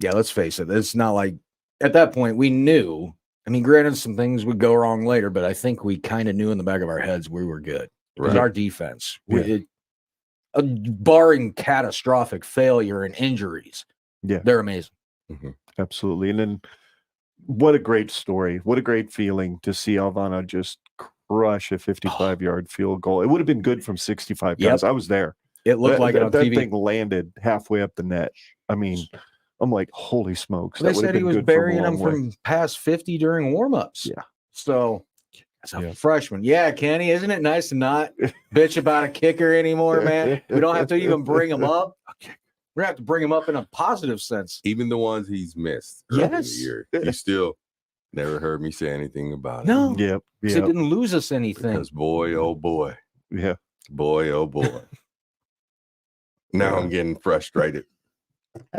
Let's face it. It's not like at that point we knew. I mean, granted, some things would go wrong later, but I think we kind of knew in the back of our heads we were good. Because our defense, barring catastrophic failure and injuries, they're amazing. Mm-hmm. Absolutely. And then what a great story. What a great feeling to see Alvana just crush a 55-yard field goal. It would have been good from 65 yards. I was there. It looked like it on TV. That thing landed halfway up the net. I mean, I'm like, holy smokes. They said he was burying them from past 50 during warmups. Yeah. So as a freshman. Yeah, Kenny, isn't it nice to not bitch about a kicker anymore, man? We don't have to even bring him up. We're going to have to bring him up in a positive sense. Even the ones he's missed early in the year, you still never heard me say anything about it. No. Yep. It didn't lose us anything. Because boy, oh boy. Yeah. Boy, oh boy. Now I'm getting frustrated.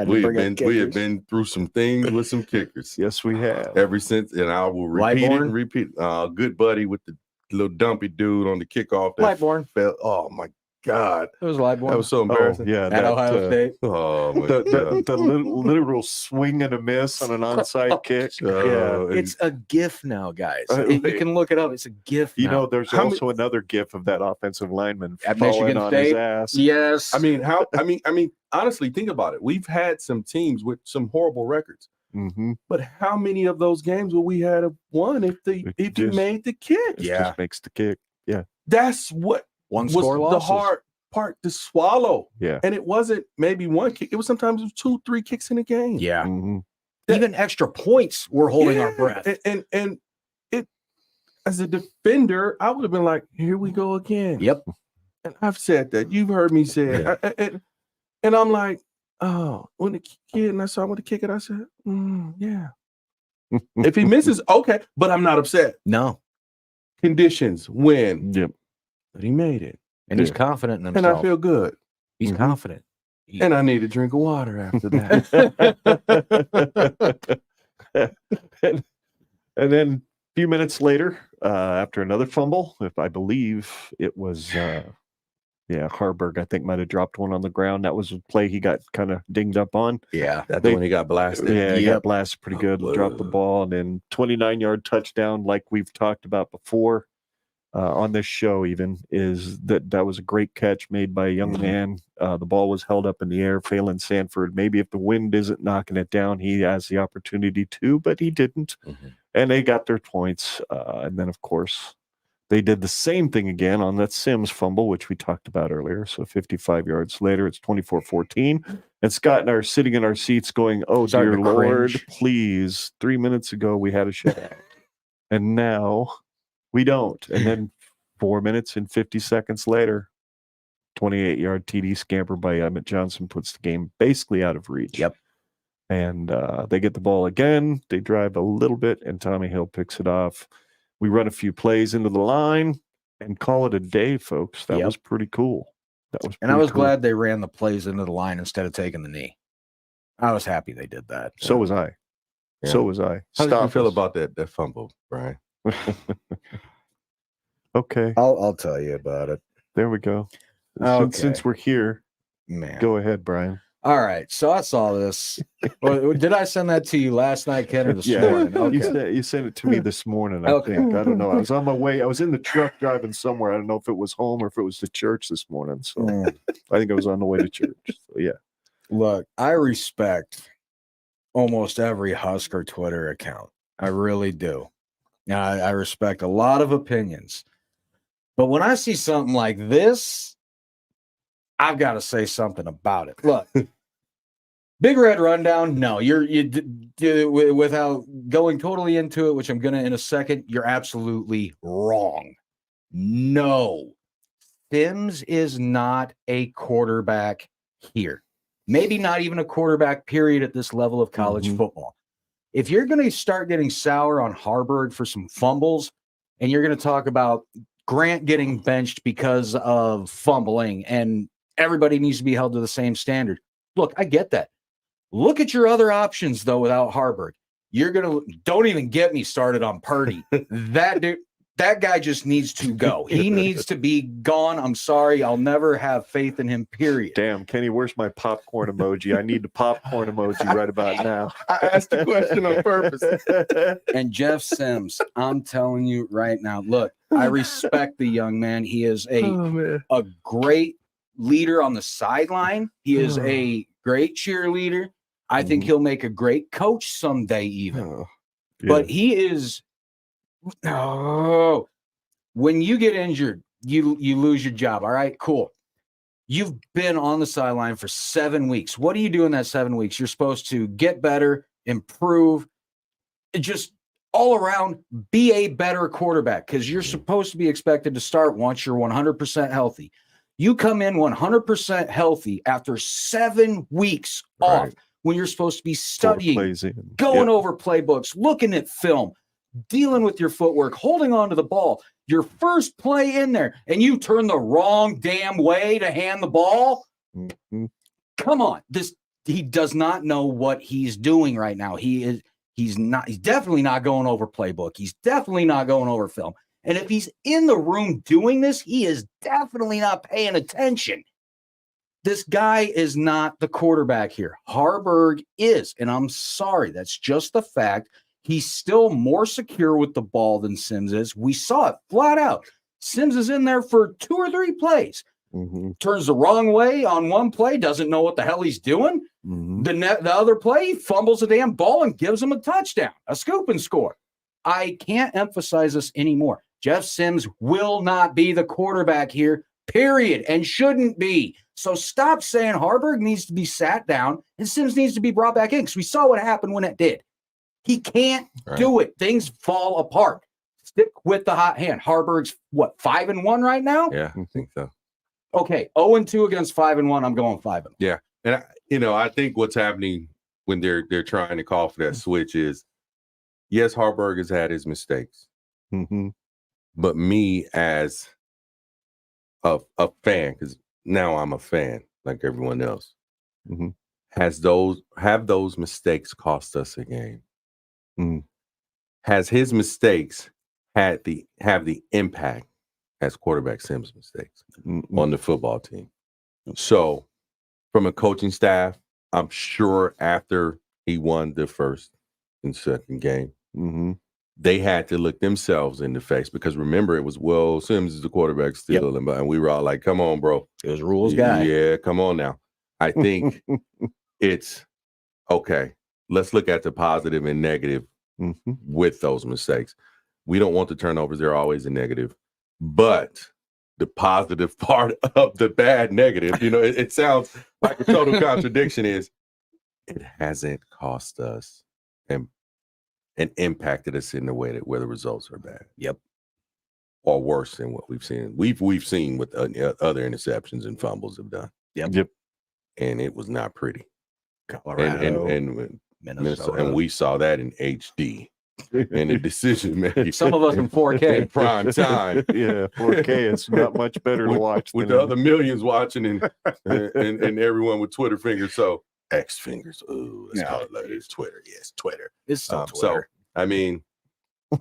We have been through some things with some kickers. Yes, we have. Ever since, and I will repeat it and repeat. Good buddy with the little dumpy dude on the kickoff. Lightborn. Oh my God. It was Lightborn. That was so embarrassing. At Ohio State. Oh my God. The literal swing and a miss on an onside kick. It's a GIF now, guys. You can look it up. It's a GIF now. You know, there's also another GIF of that offensive lineman at falling Michigan on State. his ass. Yes. I mean, honestly, think about it. We've had some teams with some horrible records. Mm-hmm. But how many of those games would we have won if he made the kick? It just makes the kick. Yeah. That's what one was score losses. The hard part to swallow. Yeah. And it wasn't maybe one kick. It was sometimes 2-3 kicks in a game. Yeah. Mm-hmm. Even extra points, we're holding our breath. And it, as a defender, I would have been like, here we go again. Yep. And I've said that. You've heard me say it. And I'm like, oh, when the kid and I saw him with the kick it, I said, yeah. If he misses, okay, but I'm not upset. No. Conditions, win. Yep. But he made it. And he's confident in himself. And I feel good. He's confident. And I need a drink of water after that. and then a few minutes later, after another fumble, if I believe it was Yeah, Harburg, I think, might have dropped one on the ground. That was a play he got kind of dinged up on. Yeah. That's the one he got blasted. Yeah, he Yep. got blasted pretty good. Oh, Dropped the ball, and then 29-yard touchdown, like we've talked about before on this show. Even is that was a great catch made by a young man. The ball was held up in the air. Phelan Sanford, maybe if the wind isn't knocking it down, he has the opportunity to, but he didn't. And they got their points. And then, of course, they did the same thing again on that Sims fumble, which we talked about earlier. So 55 yards later, it's 24-14. And Scott and I are sitting in our seats going, oh, Starting dear to Lord, cringe. please. 3 minutes ago, we had a shutout. And now we don't. And then 4 minutes and 50 seconds later, 28-yard TD scamper by Emmett Johnson puts the game basically out of reach. Yep. And they get the ball again. They drive a little bit, and Tommy Hill picks it off. We run a few plays into the line and call it a day, folks. That was pretty cool. And I was glad they ran the plays into the line instead of taking the knee. I was happy they did that. So was I. Yeah. So was I. How did you Stop feel us. about that fumble, Brian? Okay, I'll tell you about it. there we go. Okay. Since we're here, Man. go ahead, Brian. All right. So I saw this. Well, did I send that to you last night, Ken, or this morning? Okay. You sent it to me this morning, I Okay. think. I don't know. I was on my way. I was in the truck driving somewhere. I don't know if it was home or if it was to church this morning. So I think I was on the way to church. So, yeah. Look, I respect almost every Husker Twitter account. I really do. I respect a lot of opinions. But when I see something like this, I've got to say something about it. Look, Big Red Rundown. No, without going totally into it, which I'm going to in a second, you're absolutely wrong. No, Sims is not a quarterback here. Maybe not even a quarterback, period, at this level of college football. If you're going to start getting sour on Harburg for some fumbles, and you're going to talk about Grant getting benched because of fumbling, and everybody needs to be held to the same standard. Look, I get that. Look at your other options, though, without Harburg. Don't even get me started on Purdy. That guy just needs to go. He needs to be gone. I'm sorry. I'll never have faith in him, period. Damn, Kenny, where's my popcorn emoji? I need the popcorn emoji right about now. I asked the question on purpose. And Jeff Sims, I'm telling you right now, look, I respect the young man. He is a great leader on the sideline. He is a great cheerleader. I think he'll make a great coach someday even. But he is when you get injured, you lose your job. All right, cool. You've been on the sideline for 7 weeks. What do you do in that 7 weeks? You're supposed to get better, improve, just all around be a better quarterback, because you're supposed to be expected to start once you're 100% healthy. You come in 100% healthy after 7 weeks off when you're supposed to be studying, going over playbooks, looking at film, dealing with your footwork, holding on to the ball, your first play in there, and you turn the wrong damn way to hand the ball. Come on. He does not know what he's doing right now. He's definitely not going over playbook. He's definitely not going over film. And if he's in the room doing this, he is definitely not paying attention. This guy is not the quarterback here. Harburg is, and I'm sorry, that's just the fact. He's still more secure with the ball than Sims is. We saw it flat out. Sims is in there for 2 or 3 plays. Turns the wrong way on one play, doesn't know what the hell he's doing. The other play, he fumbles a damn ball and gives him a touchdown, a scoop and score. I can't emphasize this anymore. Jeff Sims will not be the quarterback here, period, and shouldn't be. So stop saying Harburg needs to be sat down and Sims needs to be brought back in, because we saw what happened when it did. He can't do it. Things fall apart. Stick with the hot hand. Harburg's, 5-1 right now? Yeah, I think so. Okay, 0-2 against 5-1. I'm going 5-1. Yeah, and I think what's happening when they're trying to call for that switch is, yes, Harburg has had his mistakes, but me as a fan, because now I'm a fan like everyone else, have those mistakes cost us a game? Has his mistakes have the impact has quarterback Sims mistakes on the football team. So from a coaching staff, I'm sure after he won the first and second game, they had to look themselves in the face because remember, it was, well, Sims is the quarterback still. And we were all like, come on, bro. It was rules guy. Yeah, come on now. I think it's okay. Let's look at the positive and negative with those mistakes. We don't want the turnovers. They're always a negative. But the positive part of the bad negative, it sounds like a total contradiction is it hasn't cost us and impacted us in the way that where the results are bad. Yep. Or worse than what we've seen. We've seen what other interceptions and fumbles have done. Yep. And it was not pretty. Colorado, and Minnesota. And we saw that in HD. And the decision making. Some of us in 4K. In prime time. Yeah, 4K. It's not much better to watch. With the other millions watching and everyone with Twitter fingers. So X fingers. Ooh, let's call it later. It's Twitter. Yes, Twitter. It's still Twitter. So, I mean,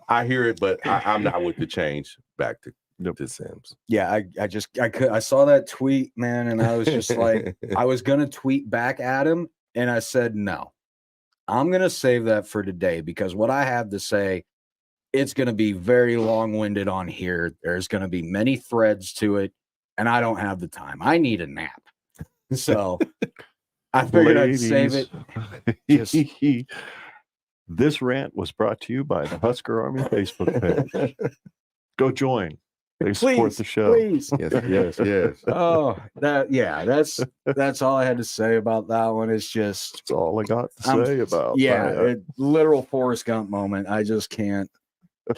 I hear it, but I'm not with the change back to Sims. Yeah, I saw that tweet, man, and I was just like, I was going to tweet back at him, and I said, no. I'm going to save that for today because what I have to say, it's going to be very long-winded on here. There's going to be many threads to it, and I don't have the time. I need a nap. So I figured I'd save it. This rant was brought to you by the Husker Army Facebook page. Go join. They support the show. Please. Yes. Oh, that's all I had to say about that one. It's just That's all I got to say about literal Forrest Gump moment. I just can't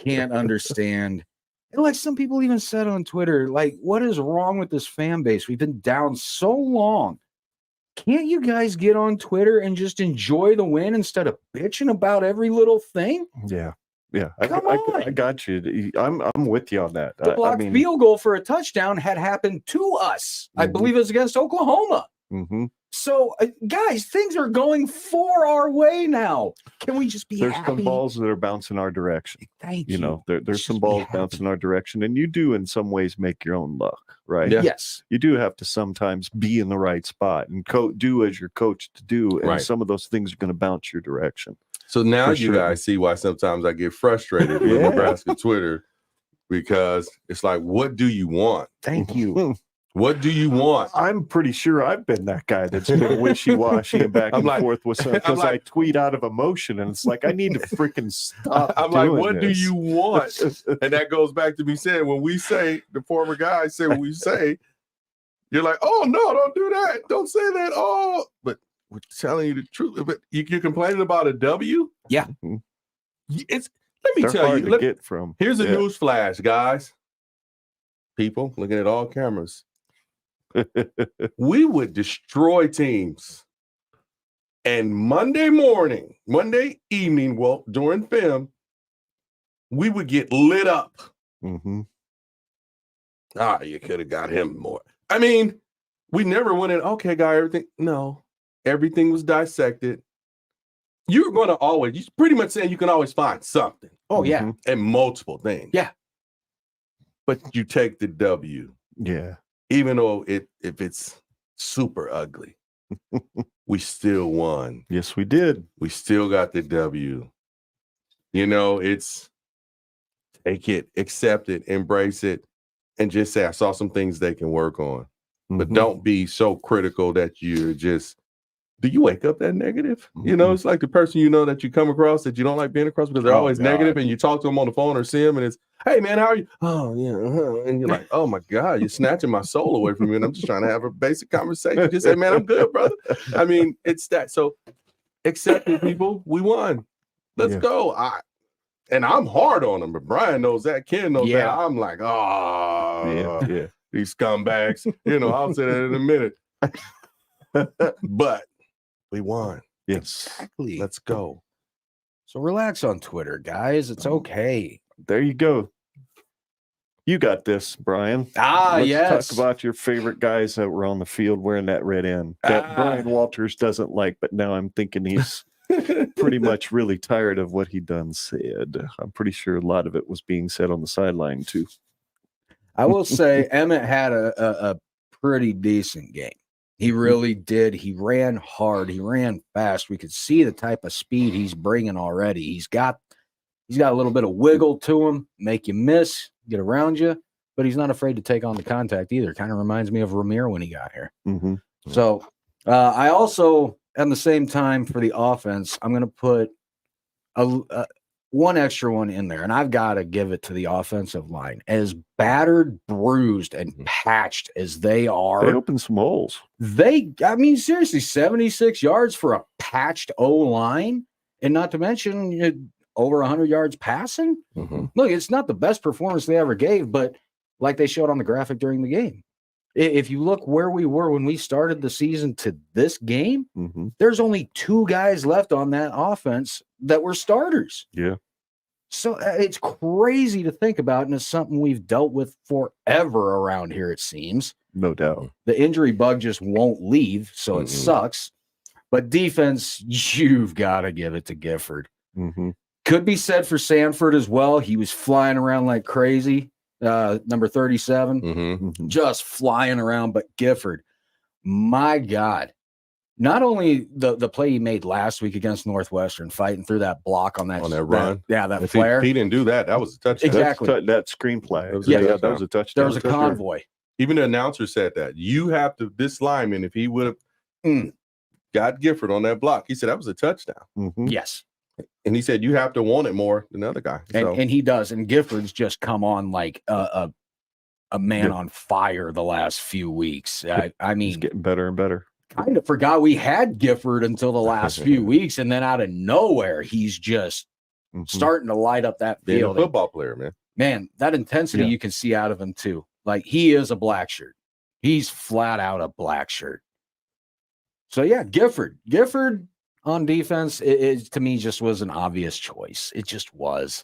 understand. And like some people even said on Twitter, like, what is wrong with this fan base? We've been down so long. Can't you guys get on Twitter and just enjoy the win instead of bitching about every little thing? Yeah. I got you. I'm with you on that. The blocked field goal for a touchdown had happened to us. I believe it was against Oklahoma. So, guys, things are going for our way now. Can we just be There's happy? some balls that are bouncing our direction. Thank you. There's some balls bouncing our direction, and you do in some ways make your own luck, right? Yeah. Yes. You do have to sometimes be in the right spot and do as you're coached to do, and some of those things are going to bounce your direction. So now you guys see why sometimes I get frustrated with Nebraska Twitter because it's like, what do you want? Thank you. What do you want? I'm pretty sure I've been that guy that's been wishy-washy and back and forth with some because I tweet out of emotion and it's like I need to freaking stop. I'm like, what do you want? And that goes back to me saying when we say the former guy said when we say, you're like, oh no, don't do that, don't say that. Oh, but we're telling you the truth. But you're complaining about a W? Yeah. Let me tell you. Here's a news flash, guys. People looking at all cameras. We would destroy teams. And Monday evening, well, during film, we would get lit up. You could have got him more. I mean, we never went in, okay, guy, everything. No, everything was dissected. You're going to always, you're pretty much saying you can always find something. Oh, yeah. And multiple things. Yeah. But you take the W. Yeah. Even though if it's super ugly, we still won. Yes, we did. We still got the W. It's take it, accept it, embrace it, and just say, I saw some things they can work on. But don't be so critical that you're just, do you wake up that negative? It's like the person that you come across that you don't like being across because they're always negative, and you talk to them on the phone or see them and it's, hey man, how are you? Oh yeah. And you're like, oh my God, you're snatching my soul away from me. And I'm just trying to have a basic conversation. Just say, man, I'm good, brother. I mean, it's that. So accept it, people. We won. Let's go. And I'm hard on them, but Brian knows that. Ken knows that. I'm like, these scumbags. I'll say that in a minute. But we won. Yes. Exactly. Let's go. So relax on Twitter, guys. It's okay. There you go. You got this, Brian. Yes. Talk about your favorite guys that were on the field wearing that red end that Brian Walters doesn't like, but now I'm thinking he's pretty much really tired of what he done said. I'm pretty sure a lot of it was being said on the sideline too. I will say Emmett had a pretty decent game. He really did. He ran hard. He ran fast. We could see the type of speed he's bringing already. He's got a little bit of wiggle to him, make you miss, get around you, but he's not afraid to take on the contact either. Kind of reminds me of Ramir when he got here. Mm-hmm. So I also, at the same time, for the offense, I'm going to put one extra one in there, and I've got to give it to the offensive line. As battered, bruised, and patched as they are, They opened some holes. Seriously, 76 yards for a patched O-line, and not to mention over 100 yards passing. Mm-hmm. Look, it's not the best performance they ever gave, but like they showed on the graphic during the game, if you look where we were when we started the season to this game, Mm-hmm. there's only 2 guys left on that offense that were starters. Yeah. So it's crazy to think about, and it's something we've dealt with forever around here, it seems. No doubt. The injury bug just won't leave, so it sucks. But defense, you've got to give it to Gifford. Mm-hmm. Could be said for Sanford as well. He was flying around like crazy. Number 37, Mm-hmm. just flying around. But Gifford, my God, not only the play he made last week against Northwestern, fighting through that block on that run. that If flare. he didn't do that, that was a touchdown. Exactly. That screenplay. That was a That was a touchdown. There was a convoy. Even the announcer said that. You have to, this lineman, if he would have got Gifford on that block, he said that was a touchdown. Mm-hmm. Yes. And he said you have to want it more than the other guy. And he does. And Gifford's just come on like a man on fire the last few weeks. I mean, He's getting better and better. Kind of forgot we had Gifford until the last few weeks, and then out of nowhere, he's just starting to light up that Being field. a football player, man. Man, that intensity you can see out of him too. Like, he is a black shirt. He's flat out a black shirt. So yeah, Gifford on defense, it to me just was an obvious choice. It just was.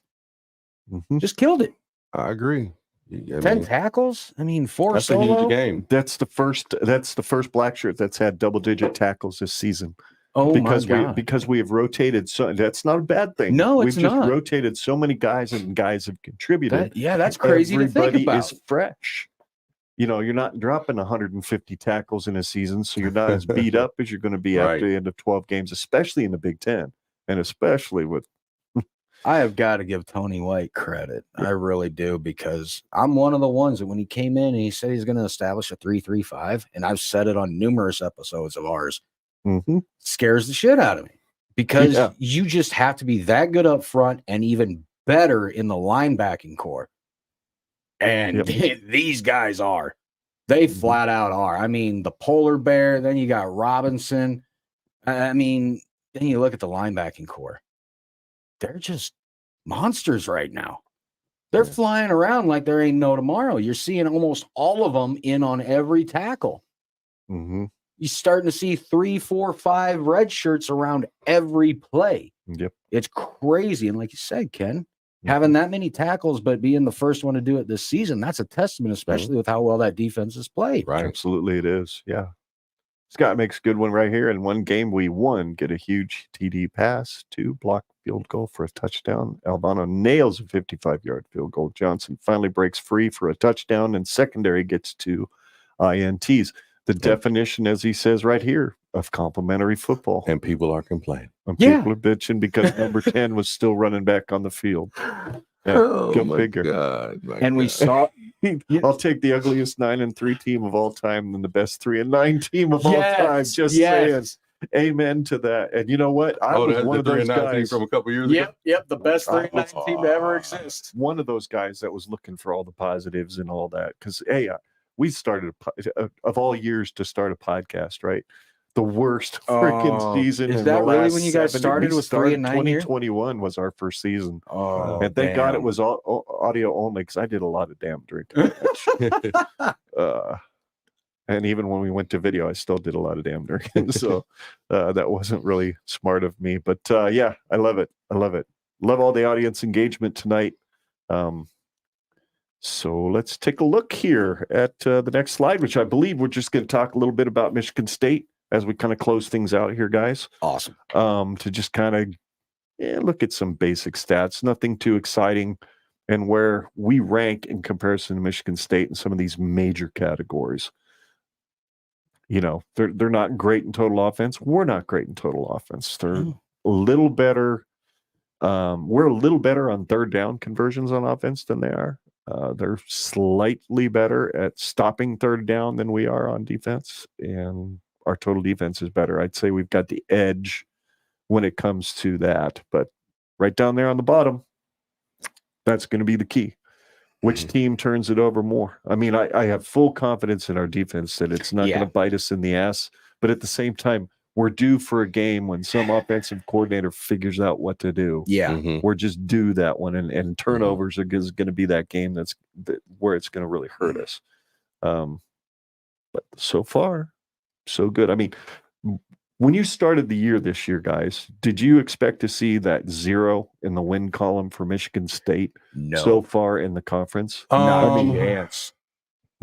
Mm-hmm. Just killed it. I agree. 10 tackles. I mean, 4 that's solo. a huge game. That's the first black shirt that's had double-digit tackles this season. Oh because my God. because we have rotated so that's not a bad thing. No, we've it's just not. rotated so many guys and guys have contributed. That's crazy to think Everybody about. is fresh. You're not dropping 150 tackles in a season, so you're not as beat up as you're going to be after the end of 12 games, especially in the Big Ten, and especially with. I have got to give Tony White credit. I really do, because I'm one of the ones that when he came in and he said he's going to establish a 3-3-5, and I've said it on numerous episodes of ours, scares the shit out of me, because you just have to be that good up front and even better in the linebacking core. And these guys are. They flat out are. I mean, the polar bear, then you got Robinson. I mean, then you look at the linebacking core. They're just monsters right now. They're flying around like there ain't no tomorrow. You're seeing almost all of them in on every tackle. Mm-hmm. You're starting to see 3, 4, 5 red shirts around every play. Yep. It's crazy. And like you said, Ken, having that many tackles, but being the first one to do it this season, that's a testament, especially with how well that defense has played. Right. Absolutely, it is. Yeah. Scott makes a good one right here. In one game, we won, get a huge TD pass, 2 block field goal for a touchdown. Albano nails a 55-yard field goal. Johnson finally breaks free for a touchdown, and secondary gets 2 INTs. The definition, as he says right here, of complimentary football. And people are complaining. And people are bitching because number 10 was still running back on the field. Go figure. God, we saw. I'll take the ugliest 9-3 team of all time than the best 3-9 team of all time. Just saying. Amen to that. And you know what? I was one of those guys from a couple years ago. Yep, the best 3-9 team to ever exist. One of those guys that was looking for all the positives and all that. Because we started of all years to start a podcast, right? The worst freaking season. Is that really when you guys started? Was 3-9 here? 2021 was our first season. And thank God it was audio only, because I did a lot of damn drinking. And even when we went to video, I still did a lot of damn drinking. So that wasn't really smart of me. But I love it. Love all the audience engagement tonight. So let's take a look here at the next slide, which I believe we're just going to talk a little bit about Michigan State as we kind of close things out here, guys. Awesome. To just kind of look at some basic stats, nothing too exciting. and where we rank in comparison to Michigan State in some of these major categories. You know, they're not great in total offense. We're not great in total offense. They're a little better. We're a little better on third down conversions on offense than they are. They're slightly better at stopping third down than we are on defense, and our total defense is better. I'd say we've got the edge when it comes to that. But right down there on the bottom, that's going to be the key. Which team turns it over more? I mean, I have full confidence in our defense that it's not going to bite us in the ass. But at the same time, we're due for a game when some offensive coordinator figures out what to do. Yeah. We're just due that one. And turnovers is going to be that game where it's going to really hurt us. But so far, so good. I mean, when you started the year this year, guys, did you expect to see that 0 in the win column for Michigan State so far in the conference? Not a chance.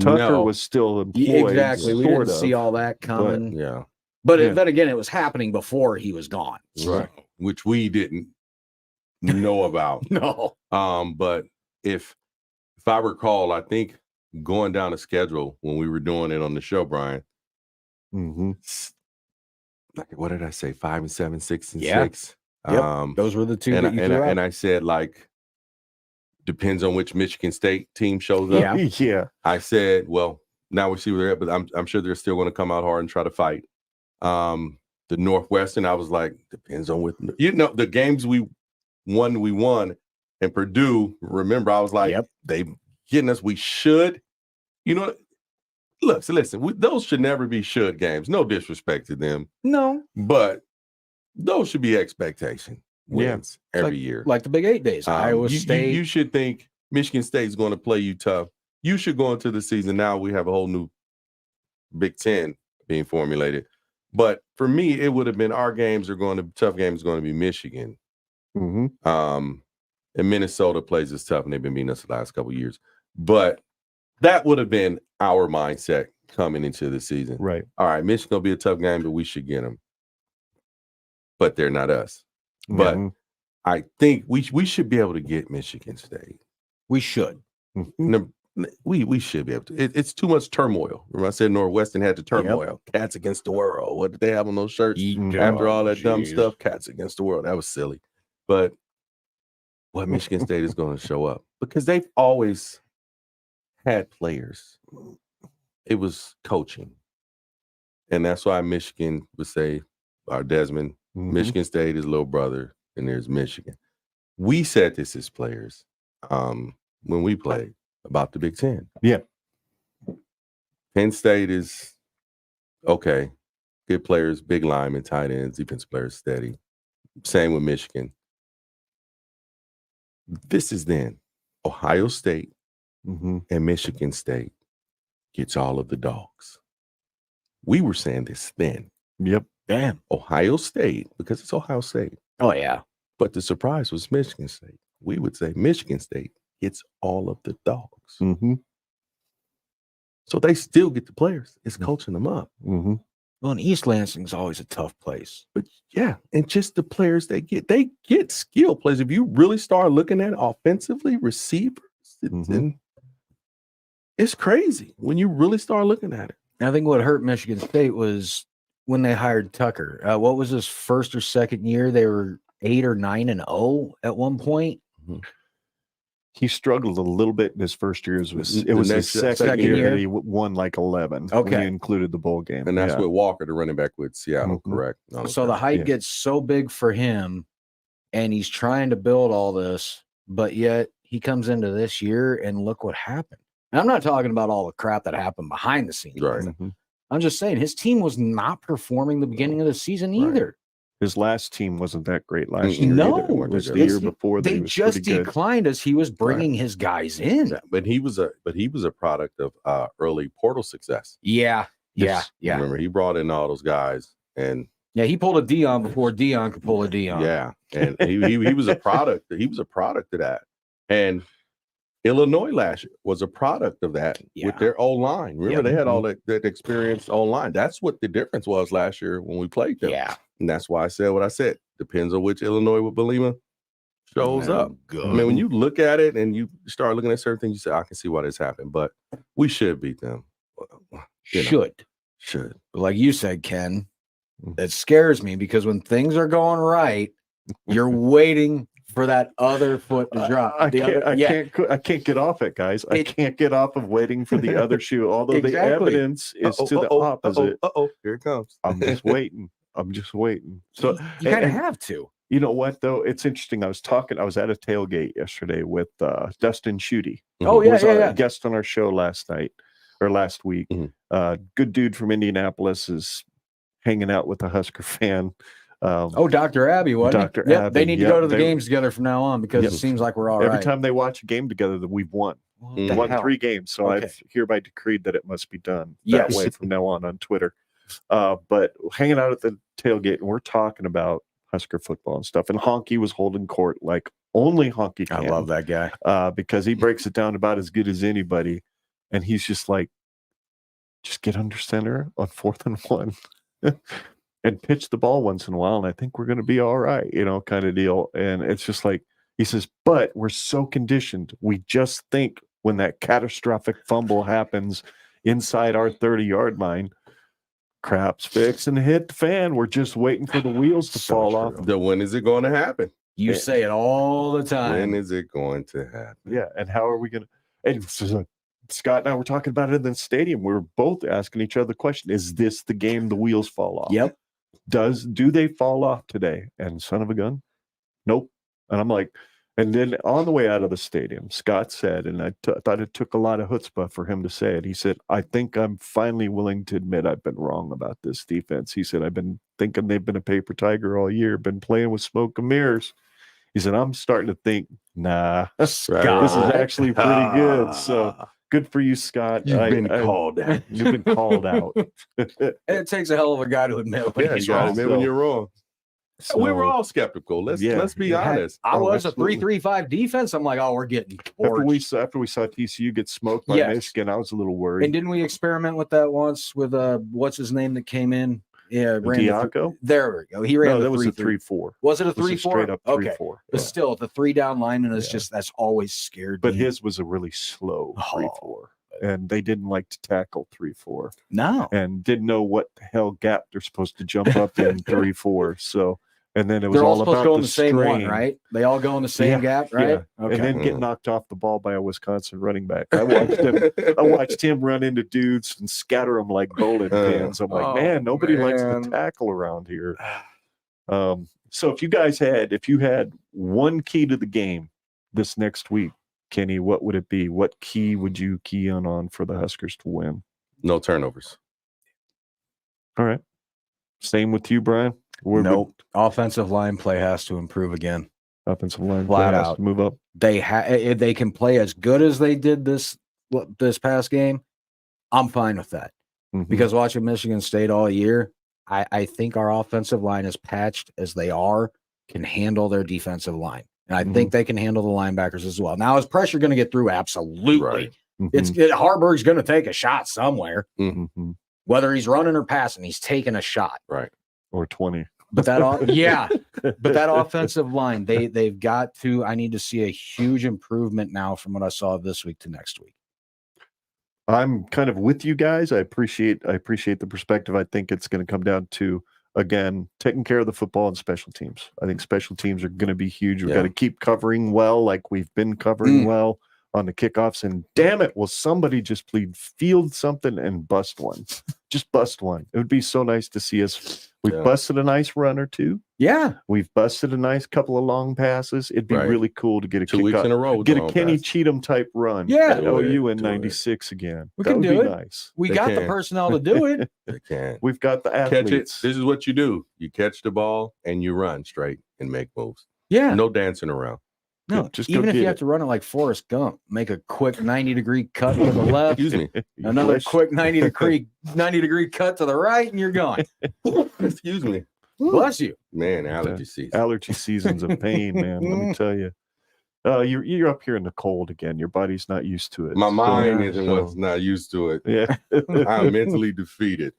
Tucker was still employed. Exactly. We didn't see all that coming. But then again, it was happening before he was gone. Right. Which we didn't know about. No. But if I recall, I think going down the schedule when we were doing it on the show, Brian, like, what did I say? 5 and 7, 6 and 6. Yep. Those were the two. And I said, like, depends on which Michigan State team shows up. Yeah. I said, well, now we see where they're at, but I'm sure they're still going to come out hard and try to fight. The Northwestern, I was like, depends on what, the games we won. And Purdue, remember, I was like, they getting us, we should, listen, those should never be should games. No disrespect to them. No. But those should be expectation wins every year. Like the Big 8 days. Iowa State. You should think Michigan State's going to play you tough. You should go into the season. Now we have a whole new Big Ten being formulated. But for me, it would have been tough games are going to be Michigan. And Minnesota plays us tough, and they've been beating us the last couple of years. But that would have been our mindset coming into the season. Right. All right, Michigan will be a tough game, but we should get them. But they're not us. But I think we should be able to get Michigan State. We should. We should be able to. It's too much turmoil. Remember I said Northwestern had the turmoil. Cats against the world. What did they have on those shirts? After all that dumb stuff, cats against the world. That was silly. But what Michigan State is going to show up, because they've always had players. It was coaching. And that's why Michigan would say, our Desmond, Michigan State is little brother, and there's Michigan. We said this as players when we played about the Big Ten. Yeah. Penn State is okay. Good players, big linemen, tight ends, defensive players, steady. Same with Michigan. This is then Ohio State and Michigan State gets all of the dogs. We were saying this then. Yep. Damn. Ohio State, because it's Ohio State. Oh, yeah. But the surprise was Michigan State. We would say Michigan State gets all of the dogs. So they still get the players. It's coaching them up. Well, and East Lansing is always a tough place. But yeah, and just the players they get skill players. If you really start looking at it offensively, receivers, and it's crazy when you really start looking at it. I think what hurt Michigan State was when they hired Tucker. What was his first or second year? They were 8 or 9-0 at one point. He struggled a little bit in his first year. It was his second year that he won like 11. Okay. When he included the bowl game. And that's with Walker, the running back with Seattle, correct? So the hype gets so big for him, and he's trying to build all this, but yet he comes into this year and look what happened. And I'm not talking about all the crap that happened behind the scenes. Right. I'm just saying his team was not performing the beginning of the season either. His last team wasn't that great last year. No, it was the year before. They just declined as he was bringing his guys in. Yeah, but he was a product of early portal success. Yeah. Remember, he brought in all those guys, and he pulled a Dion before Dion could pull a Dion. Yeah, and he was a product. He was a product of that, and Illinois last year was a product of that with their O-line. Remember, they had all that experience O-line. That's what the difference was last year when we played them. Yeah. And that's why I said what I said. Depends on which Illinois with Belima shows up. Good. I mean, when you look at it and you start looking at certain things, you say, I can see why this happened, but we should beat them. Should. Like you said, Ken, it scares me because when things are going right, you're waiting for that other foot to drop. I can't get off it, guys. I can't get off of waiting for the other shoe. Although the evidence is to the opposite. Here it comes. I'm just waiting. So you kind of have to. You know what though? It's interesting. I was at a tailgate yesterday with Dustin Schutte. Oh yeah, a guest on our show last week. Good dude from Indianapolis is hanging out with a Husker fan. Dr. Abby, wasn't it? Abby. They need to go to the games together from now on because it seems like we're all right. Every time they watch a game together, that we've won. Won 3 games. So I've hereby decreed that it must be done that way from now on Twitter. But hanging out at the tailgate, and we're talking about Husker football and stuff. And Honky was holding court like only Honky can. I love that guy. Because he breaks it down about as good as anybody. And he's just like, just get under center on 4th and 1. And pitch the ball once in a while, and I think we're going to be all right, kind of deal. And it's just like, he says, but we're so conditioned. We just think when that catastrophic fumble happens inside our 30-yard line, crap's fixing to hit the fan. We're just waiting for the wheels to fall off. When is it going to happen? You say it all the time. When is it going to happen? Yeah, and how are we going to? And so Scott and I were talking about it in the stadium. We were both asking each other the question, is this the game the wheels fall off? Yep. Do they fall off today? And son of a gun, nope. And I'm like, and then on the way out of the stadium, Scott said, and I thought it took a lot of chutzpah for him to say it. He said, I think I'm finally willing to admit I've been wrong about this defense. He said, I've been thinking they've been a paper tiger all year, been playing with smoke and mirrors. He said, I'm starting to think, nah, Scott, this is actually pretty good. So good for you, Scott. You've been called out. You've been called out. It takes a hell of a guy to admit when he's you wrong. admit when you're wrong. So, we were all skeptical. Let's be honest. I was absolutely. A 3-3-5 defense. I'm like, we're getting torched. After we saw TCU get smoked by Michigan, I was a little worried. And didn't we experiment with that once with what's his name that came in? Yeah, Diaco? There we go. He ran. That was a 3-4. Was it a 3-4? Straight up 3-4. But still, the 3 down lineman is that's always scared. But his was a really slow 3-4. And they didn't like to tackle 3-4. No. And didn't know what the hell gap they're supposed to jump up in 3-4. So, and then it was they're all supposed about to go in the the same strain. one, right? They all go in the same gap, right? Yeah. Okay. And then get knocked off the ball by a Wisconsin running back. I watched him run into dudes and scatter them like bowling pins. I'm like, man, nobody likes to tackle around here. So if you had one key to the game this next week, Kenny, what would it be? What key would you key in on for the Huskers to win? No turnovers. All right. Same with you, Brian? Nope. Offensive line play has to improve again. Offensive line flat play out has to move up. They can play as good as they did this past game. I'm fine with that. Because watching Michigan State all year, I think our offensive line, as patched as they are, can handle their defensive line. And I think they can handle the linebackers as well. Now, is pressure going to get through? Absolutely. Right. Harburg's going to take a shot somewhere. Whether he's running or passing, he's taking a shot. Right. Or 20. But that offensive line, they've got to. I need to see a huge improvement now from what I saw this week to next week. I'm kind of with you guys. I appreciate the perspective. I think it's going to come down to, again, taking care of the football and special teams. I think special teams are going to be huge. We've got to keep covering well, like we've been covering well on the kickoffs. And damn it, will somebody just please field something and bust one? Just bust one. It would be so nice to see us. We've busted a nice run or two. Yeah. We've busted a nice couple of long passes. It'd be really cool to get a 2 weeks in a row. Get a Kenny Cheatham type run. Yeah. At OU in 96 again. We can do it. Nice. We got the personnel to do it. They can. We've got the athletes. Catch it. This is what you do. You catch the ball and you run straight and make moves. Yeah. No dancing around. No, just even if you have to run it like Forrest Gump, make a quick 90-degree cut to the left. Excuse me. Another quick 90-degree cut to the right, and you're gone. Excuse me. Bless you. Man, allergy season. Allergy season's a pain, man. Let me tell you. You're up here in the cold again. Your body's not used to it. My mind isn't what's not used to it. Yeah. I'm mentally defeated.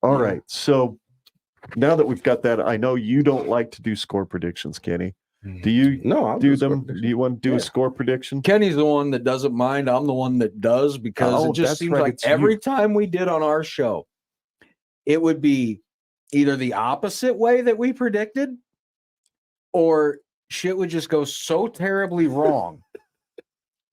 All right. So now that we've got that, I know you don't like to do score predictions, Kenny. Do you No, I'll do score them? prediction. Do you want to do Yeah. a score prediction? Kenny's the one that doesn't mind. I'm the one that does, because Oh, it just that's seems right, like it's every you. time we did on our show, it would be either the opposite way that we predicted, or shit would just go so terribly wrong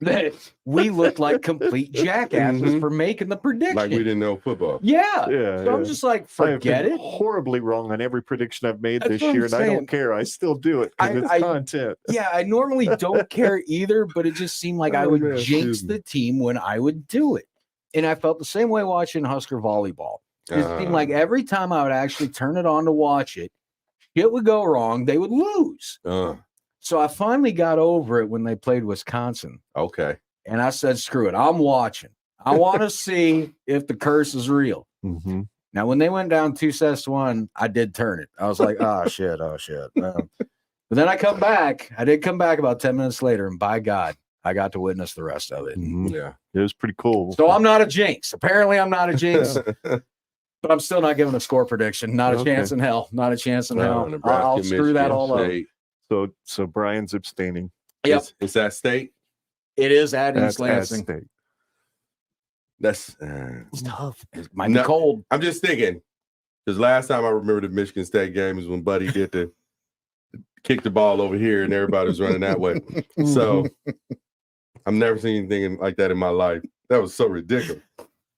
that we looked like complete jackasses Mhm. for making the prediction. Like we didn't know football. Yeah. Yeah, So I'm just like, I have forget been it. horribly wrong on every prediction I've made That's this what I'm year, and I saying. don't care. I still do it because it's I- content. Yeah, I normally don't care either, but it just seemed like I Oh, would man, jinx excuse me. the team when I would do it. And I felt the same way watching Husker volleyball. It seemed like every time I would actually turn it on to watch it, it would go wrong. They would lose. So I finally got over it when they played Wisconsin. Okay. And I said, screw it. I'm watching. I want to see if the curse is real. Mm-hmm. Now, when they went down 2-1, I did turn it. I was like, oh, shit. But then I come back. I did come back about 10 minutes later, and by God, I got to witness the rest of it. Mm-hmm. Yeah. It was pretty cool. So I'm not a jinx. Apparently, I'm not a jinx, but I'm still not giving a score prediction. Not a Okay. chance in hell. Not a chance in hell. Nebraska, I'll screw that Michigan all up. State. So Brian's abstaining. Yep. It's at State. It is at That's East Lansing. State. That's. It's tough. It might No. be cold. I'm just thinking, because last time I remember the Michigan State game is when Buddy did the kick the ball over here and everybody was running that way. So I've never seen anything like that in my life. That was so ridiculous.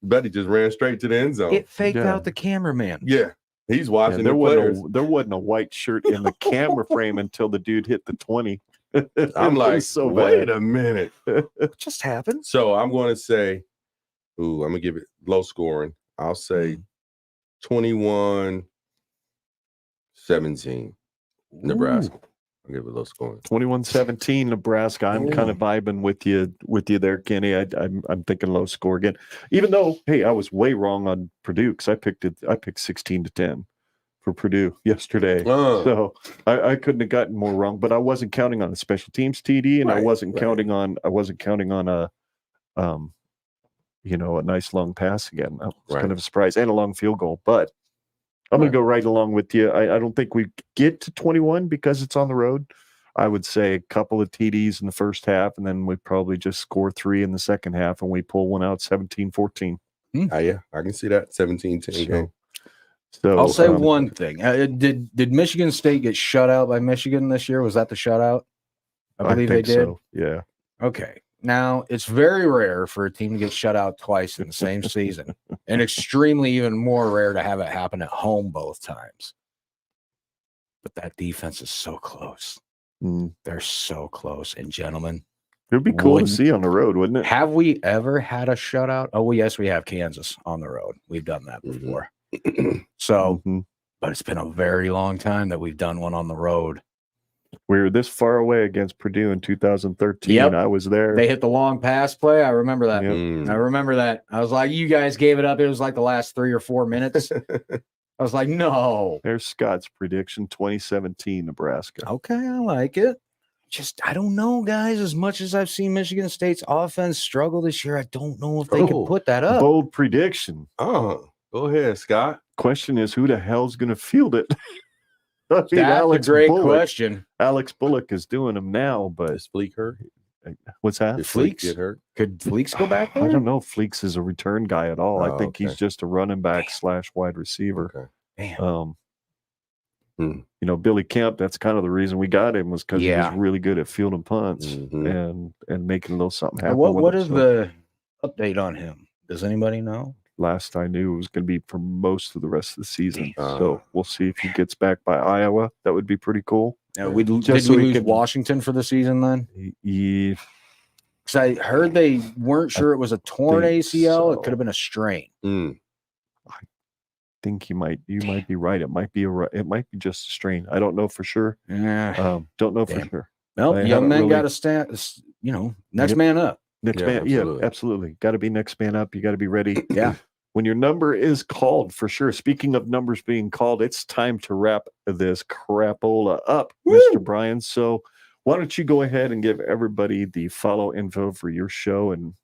Buddy just ran straight to the end zone. It faked Yeah. out the cameraman. Yeah, he's Yeah, watching there the players. wasn't a white shirt in the camera frame until the dude hit the 20. I'm It like, was so wait bad. a minit. What just happened? So I'm going to say, I'm going to give it low scoring. I'll say 21-17, Nebraska. I'll give it low scoring. 21-17 Nebraska. I'm kind of vibing with you there, Kenny. I'm thinking low score again. Even though, hey, I was way wrong on Purdue because I picked 16-10 for Purdue yesterday. So I couldn't have gotten more wrong, but I wasn't counting on a special teams TD, and I wasn't counting on a a nice long pass again. That was kind of a surprise, and a long field goal. But I'm going to go right along with you. I don't think we get to 21 because it's on the road. I would say a couple of TDs in the first half, and then we probably just score 3 in the second half, and we pull one out 17-14. Yeah, I can see that 17-10 game. So I'll say one thing. Did Michigan State get shut out by Michigan this year? Was that the shutout? I believe they think did. so. Yeah. Okay. Now, it's very rare for a team to get shut out twice in the same season, and extremely even more rare to have it happen at home both times. But that defense is so close. They're so close. And gentlemen, It'd be cool to see on the road, wouldn't it? have we ever had a shutout? Oh, well, yes, we have Kansas on the road. We've done that before. So, but it's been a very long time that we've done one on the road. We were this far away against Purdue in 2013. Yep. I was there. They hit the long pass play. I remember that. Yep. I remember that. I was like, you guys gave it up. It was like the last 3 or 4 minutes. I was like, no. There's Scott's prediction, 2017 Nebraska. Okay, I like it. I don't know, guys. As much as I've seen Michigan State's offense struggle this year, I don't know if they can put that up. Bold prediction. Go ahead, Scott. Question is, who the hell's going to field it? I mean, That's a great question. Alex Bullock is doing them now, but Is Fleek hurt? what's that? Did Fleek Fleeks? get hurt? Could Fleeks go back there? I don't know if Fleeks is a return guy at all. I Oh, think he's okay. just a running back / wide receiver. Okay. Damn. Billy Kemp, that's kind of the reason we got him, was because he was really good at fielding punts Mhm. and making a little something happen. What with is him. the update on him? Does anybody know? Last I knew, it was going to be for most of the rest of the season. Uh. So we'll see if he gets back by Iowa. That would be pretty cool. Did so we he lose could- Washington for the season then? He, Because I heard they weren't sure it was a torn think ACL. It so. could have been a strain. think you might be right. It might be just a strain. I don't know for sure. Yeah. Don't know for Damn. sure. Well, I young haven't men really- got to stand, next Yep. man up. Next Yeah, man, absolutely. yeah, absolutely. Got to be next man up. You got to be ready. Yeah. When your number is called, for sure. Speaking of numbers being called, it's time to wrap this crapola up, Mr. Bryan. So why don't you go ahead and give everybody the follow info for your show and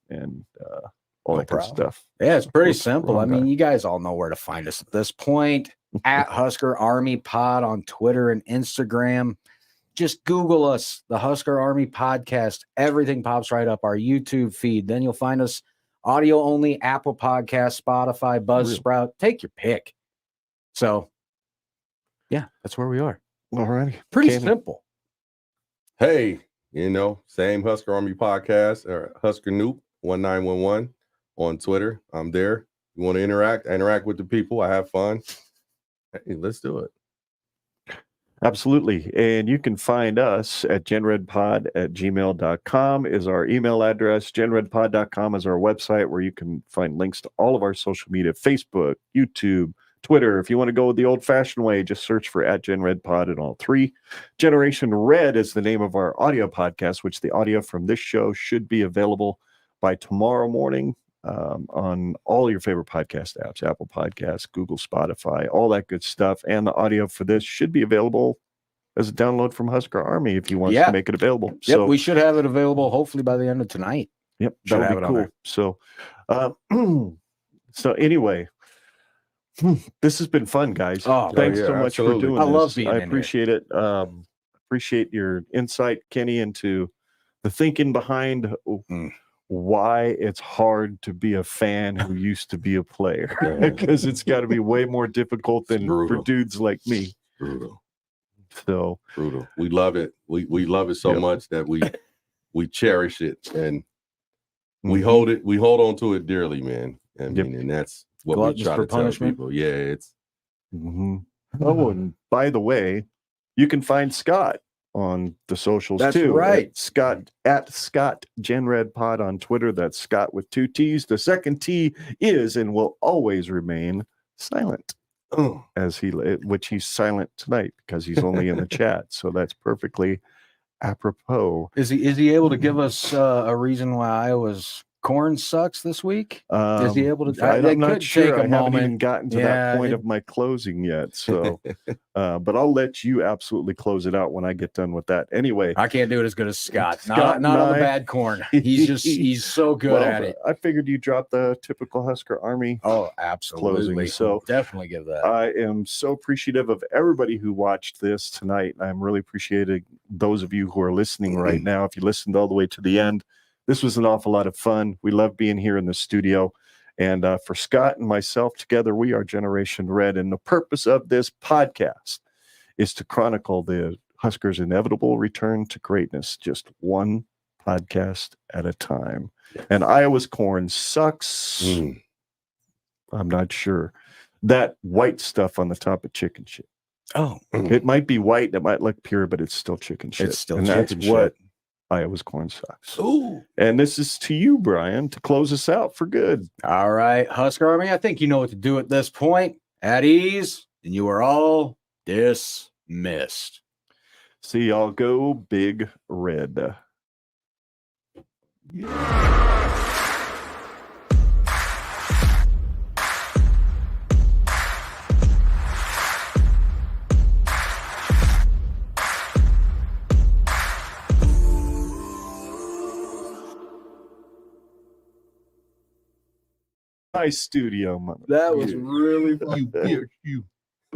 all No that good problem. stuff. Yeah, it's pretty Whoops, simple. wrong I mean, guy. you guys all know where to find us at this point. at Husker Army Pod on Twitter and Instagram. Just Google us, the Husker Army Podcast. Everything pops right up, our YouTube feed. Then you'll find us audio only, Apple Podcast, Spotify, Buzzsprout. Take your pick. So, yeah, that's where we are. All righty. Pretty Kenny. simple. Hey, same Husker Army Podcast or Husker Noop 1911 on Twitter. I'm there. You want to interact with the people. I have fun. Hey, let's do it. Absolutely. And you can find us at GenRedPod@gmail.com is our email address. GenRedPod.com is our website where you can find links to all of our social media, Facebook, YouTube, Twitter. If you want to go with the old-fashioned way, just search for @GenRedPod in all three. Generation Red is the name of our audio podcast, which the audio from this show should be available by tomorrow morning on all your favorite podcast apps, Apple Podcasts, Google, Spotify, all that good stuff. And the audio for this should be available as a download from Husker Army if you want to make it available. Yep, So we should have it available hopefully by the end of tonight. Yep, Should that have would it be on cool. there. So, so anyway, this has been fun, guys. Oh, Thanks yeah, so much absolutely. for doing I this. love being I in here. appreciate it. Appreciate your insight, Kenny, into the thinking behind why it's hard to be a fan who used to be a player, because it's got to be way more difficult than for dudes like me. Brutal. So Brutal. We love it. We love it so much that we cherish it and we hold on to it dearly, man. I mean, and that's what Gluttons we try for to tell punishment. people. Yeah, it's Oh, and by the way, you can find Scott on the socials That's too. right. Scott GenRedPod on Twitter. That's Scott with 2 T's. The second T is and will always remain silent, which he's silent tonight because he's only in the chat. So that's perfectly apropos. Is he able to give us a reason why Iowa's corn sucks this week? Is he able to? I'm not sure. Take a I haven't moment. even gotten to that point of my closing yet. So, but I'll let you absolutely close it out when I get done with that. Anyway, I can't do it as good as Scott. Scott Not on the and I- bad corn. He's so good at it. I figured you dropped the typical Husker Army. Oh, absolutely. Closing, so definitely give that. I am so appreciative of everybody who watched this tonight. I'm really appreciating those of you who are listening right now. If you listened all the way to the end, this was an awful lot of fun. We love being here in the studio. And for Scott and myself together, we are Generation Red. And the purpose of this podcast is to chronicle the Huskers' inevitable return to greatness, just one podcast at a time. And Iowa's corn sucks. I'm not sure. That white stuff on the top of chicken shit. Oh, it might be white. It might look pure, but it's still chicken shit. It's still and chicken that's shit. what Iowa's corn sucks. Ooh. And this is to you, Brian, to close us out for good. All right, Husker Army, I think you know what to do at this point. At ease, and you are all dismissed. See y'all go Big Red. My studio, mother. That was really fun. You.